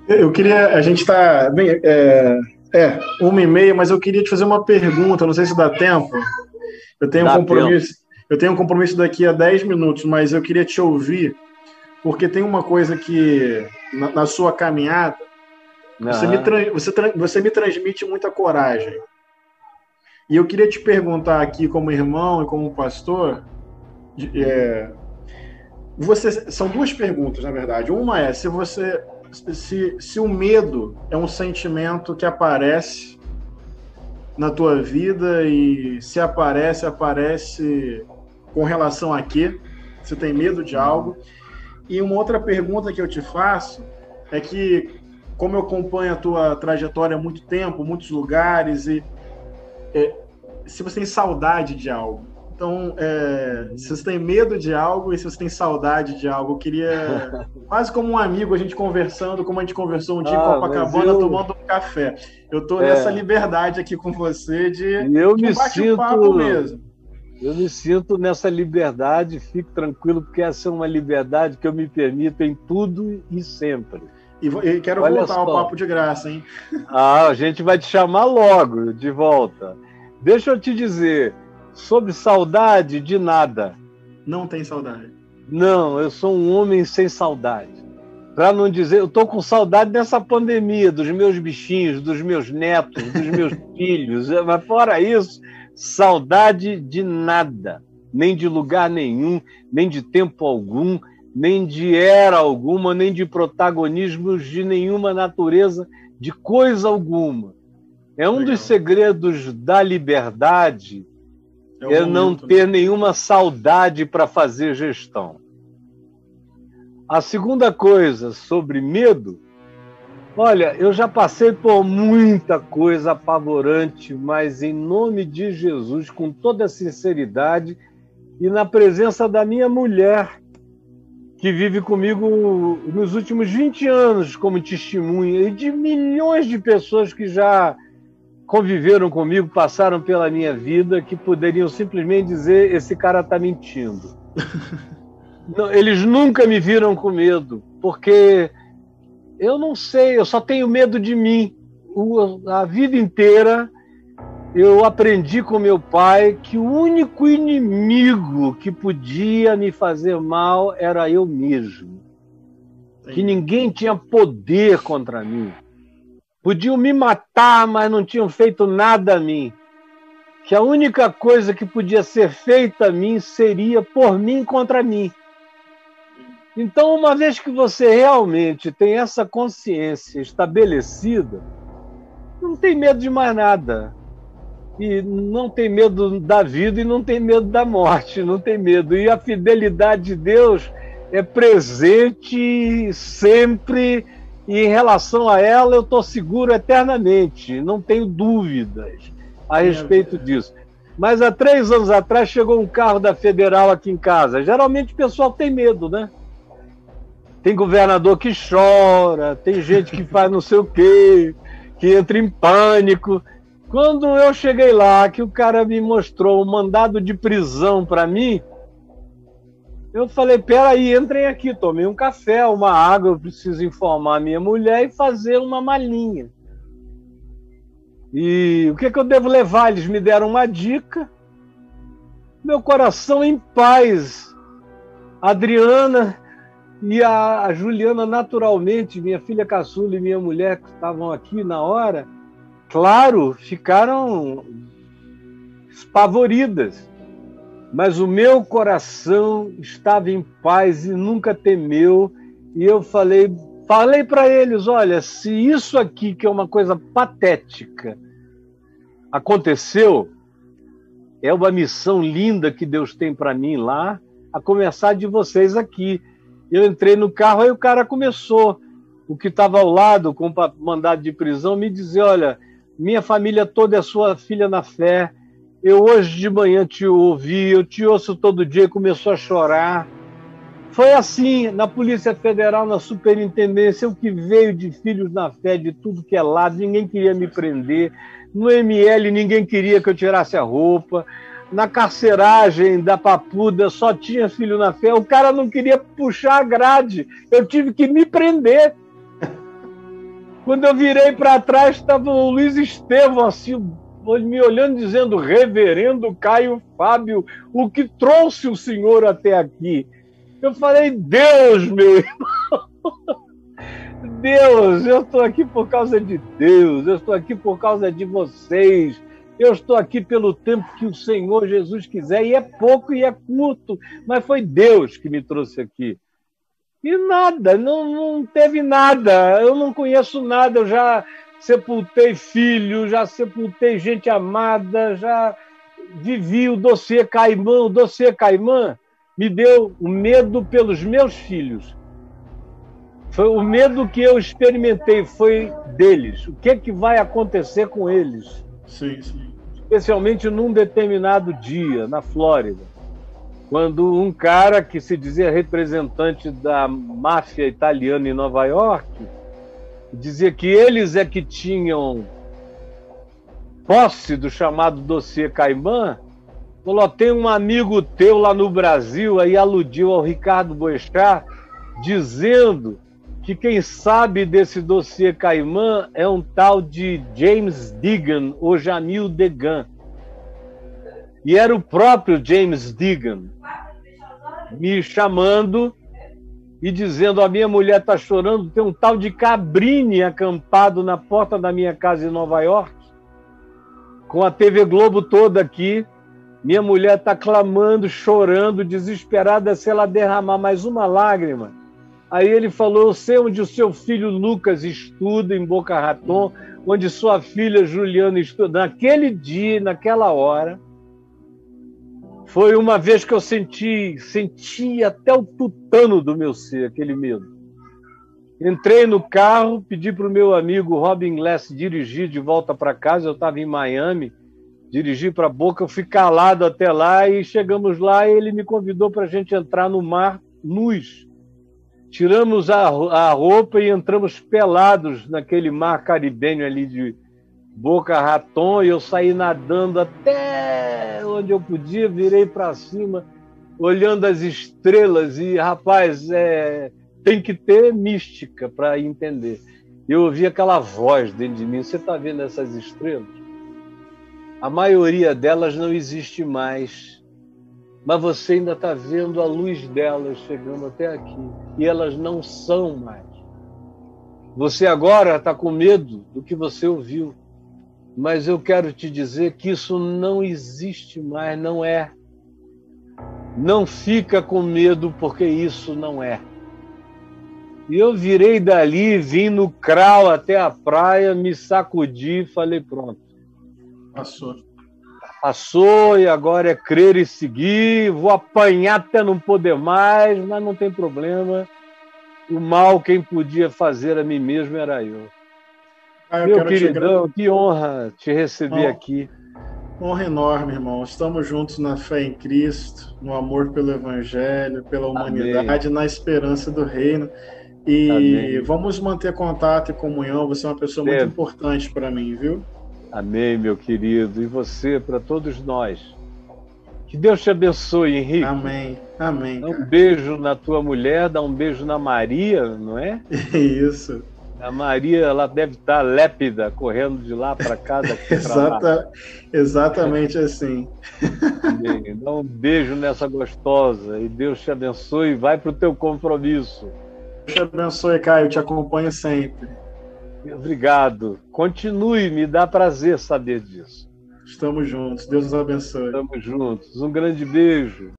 Speaker 2: Eu queria, a gente está bem, 1:30, mas eu queria te fazer uma pergunta, não sei se dá tempo. Eu tenho um compromisso daqui a 10 minutos, mas eu queria te ouvir, porque tem uma coisa que, na sua caminhada, você me transmite muita coragem. E eu queria te perguntar aqui, como irmão e como pastor, são duas perguntas, na verdade. Uma é, se o medo é um sentimento que aparece na tua vida, e se aparece com relação a quê? Você tem medo de algo? E uma outra pergunta que eu te faço é que, como eu acompanho a tua trajetória há muito tempo, muitos lugares, e se você tem saudade de algo. Então, se você tem medo de algo e se você tem saudade de algo, eu queria, quase como um amigo, a gente conversando, como a gente conversou um dia em Copacabana, tomando um café. Eu estou nessa liberdade aqui com você de um bate-papo mesmo.
Speaker 1: Eu me sinto nessa liberdade, fico tranquilo, porque essa é uma liberdade que eu me permito em tudo e sempre.
Speaker 2: E quero voltar ao Papo de Graça, hein?
Speaker 1: Ah, a gente vai te chamar logo de volta. Deixa eu te dizer, sobre saudade, de nada.
Speaker 2: Não tem saudade.
Speaker 1: Não, eu sou um homem sem saudade. Para não dizer, eu estou com saudade dessa pandemia, dos meus bichinhos, dos meus netos, dos meus filhos. Mas fora isso, saudade de nada. Nem de lugar nenhum, nem de tempo algum, nem de era alguma, nem de protagonismos de nenhuma natureza, de coisa alguma. É um dos segredos da liberdade, é não ter nenhuma saudade para fazer gestão. A segunda coisa, sobre medo, olha, eu já passei por muita coisa apavorante, mas em nome de Jesus, com toda a sinceridade e na presença da minha mulher, que vive comigo nos últimos 20 anos como testemunha, e de milhões de pessoas que já conviveram comigo, passaram pela minha vida, que poderiam simplesmente dizer, esse cara está mentindo. Não, eles nunca me viram com medo, porque eu não sei, eu só tenho medo de mim. A vida inteira eu aprendi com meu pai que o único inimigo que podia me fazer mal era eu mesmo. Que ninguém tinha poder contra mim. Podiam me matar, mas não tinham feito nada a mim. Que a única coisa que podia ser feita a mim seria por mim contra mim. Então, uma vez que você realmente tem essa consciência estabelecida, não tem medo de mais nada. E não tem medo da vida e não tem medo da morte, não tem medo. E a fidelidade de Deus é presente sempre, e em relação a ela eu estou seguro eternamente, não tenho dúvidas a respeito disso. Mas há 3 anos atrás chegou um carro da Federal aqui em casa. Geralmente o pessoal tem medo, né? Tem governador que chora, tem gente que faz não sei o quê, que entra em pânico. Quando eu cheguei lá, que o cara me mostrou o mandado de prisão para mim, eu falei, peraí, entrem aqui, tomei um café, uma água, eu preciso informar a minha mulher e fazer uma malinha. E o que eu devo levar? Eles me deram uma dica. Meu coração em paz. A Adriana e a Juliana, naturalmente, minha filha caçula e minha mulher que estavam aqui na hora, claro, ficaram espavoridas. Mas o meu coração estava em paz e nunca temeu. E eu falei para eles, olha, se isso aqui, que é uma coisa patética, aconteceu, é uma missão linda que Deus tem para mim lá, a começar de vocês aqui. Eu entrei no carro, aí o cara começou, o que estava ao lado, com mandado de prisão, me dizer, olha, minha família toda é sua filha na fé, eu hoje de manhã te ouvi, eu te ouço todo dia, e começou a chorar. Foi assim, na Polícia Federal, na Superintendência, o que veio de filhos na fé, de tudo que é lado, ninguém queria me prender. No ML, ninguém queria que eu tirasse a roupa. Na carceragem da Papuda, só tinha filho na fé. O cara não queria puxar a grade, eu tive que me prender. Quando eu virei para trás, estava o Luiz Estevão, assim, me olhando, dizendo, reverendo Caio Fábio, o que trouxe o senhor até aqui? Eu falei, Deus, meu irmão, Deus, eu estou aqui por causa de Deus, eu estou aqui por causa de vocês, eu estou aqui pelo tempo que o Senhor Jesus quiser, e é pouco e é curto, mas foi Deus que me trouxe aqui. E nada, não teve nada, eu não conheço nada, eu já sepultei filho, já sepultei gente amada, já vivi o dossiê Caimã. O dossiê Caimã me deu o medo pelos meus filhos. Foi o medo que eu experimentei, foi deles. O que vai acontecer com eles?
Speaker 2: Sim, sim.
Speaker 1: Especialmente num determinado dia, na Flórida, quando um cara que se dizia representante da máfia italiana em Nova York dizia que eles é que tinham posse do chamado dossiê Caimã, Falou, ó, tem um amigo teu lá no Brasil, aí aludiu ao Ricardo Boechat, dizendo que quem sabe desse dossiê Caimã é um tal de James Deegan, ou Jamil Degan. E era o próprio James Deegan me chamando e dizendo, a minha mulher está chorando, tem um tal de Cabrini acampado na porta da minha casa em Nova York, com a TV Globo toda aqui, minha mulher está clamando, chorando, desesperada, se ela derramar mais uma lágrima. Aí ele falou, eu sei onde o seu filho Lucas estuda, em Boca Raton, onde sua filha Juliana estuda. Naquele dia, naquela hora, foi uma vez que eu senti até o tutano do meu ser, aquele medo. Entrei no carro, pedi para o meu amigo Robin Glass dirigir de volta para casa, eu estava em Miami, dirigi para Boca, eu fui calado até lá e chegamos lá e ele me convidou para a gente entrar no mar nus. Tiramos a roupa e entramos pelados naquele mar caribenho ali de Boca Raton e eu saí nadando até onde eu podia, virei para cima, olhando as estrelas e, rapaz, tem que ter mística para entender. Eu ouvi aquela voz dentro de mim, você está vendo essas estrelas? A maioria delas não existe mais, mas você ainda está vendo a luz delas chegando até aqui, e elas não são mais. Você agora está com medo do que você ouviu, mas eu quero te dizer que isso não existe mais, não é. Não fica com medo, porque isso não é. E eu virei dali, vim no crawl até a praia, me sacudi e falei, pronto. Passou e agora é crer e seguir, vou apanhar até não poder mais, mas não tem problema. O mal quem podia fazer a mim mesmo era eu. Meu queridão, que honra te receber aqui.
Speaker 2: Honra enorme, irmão. Estamos juntos na fé em Cristo, no amor pelo Evangelho, pela humanidade, na esperança do reino. E amém. Vamos manter contato e comunhão. Você é uma pessoa muito importante para mim, viu?
Speaker 1: Amém, meu querido. E você, para todos nós. Que Deus te abençoe, Henrique.
Speaker 2: Amém. Amém.
Speaker 1: Dá um beijo na tua mulher, dá um beijo na Maria, não é?
Speaker 2: Isso.
Speaker 1: A Maria, ela deve estar lépida, correndo de lá para cá, daqui para lá.
Speaker 2: Exatamente assim.
Speaker 1: Amém. Dá um beijo nessa gostosa e Deus te abençoe e vai para o teu compromisso.
Speaker 2: Deus te abençoe, Caio. Eu te acompanho sempre.
Speaker 1: Obrigado. Continue, me dá prazer saber disso.
Speaker 2: Estamos juntos. Deus nos abençoe.
Speaker 1: Estamos juntos. Um grande beijo.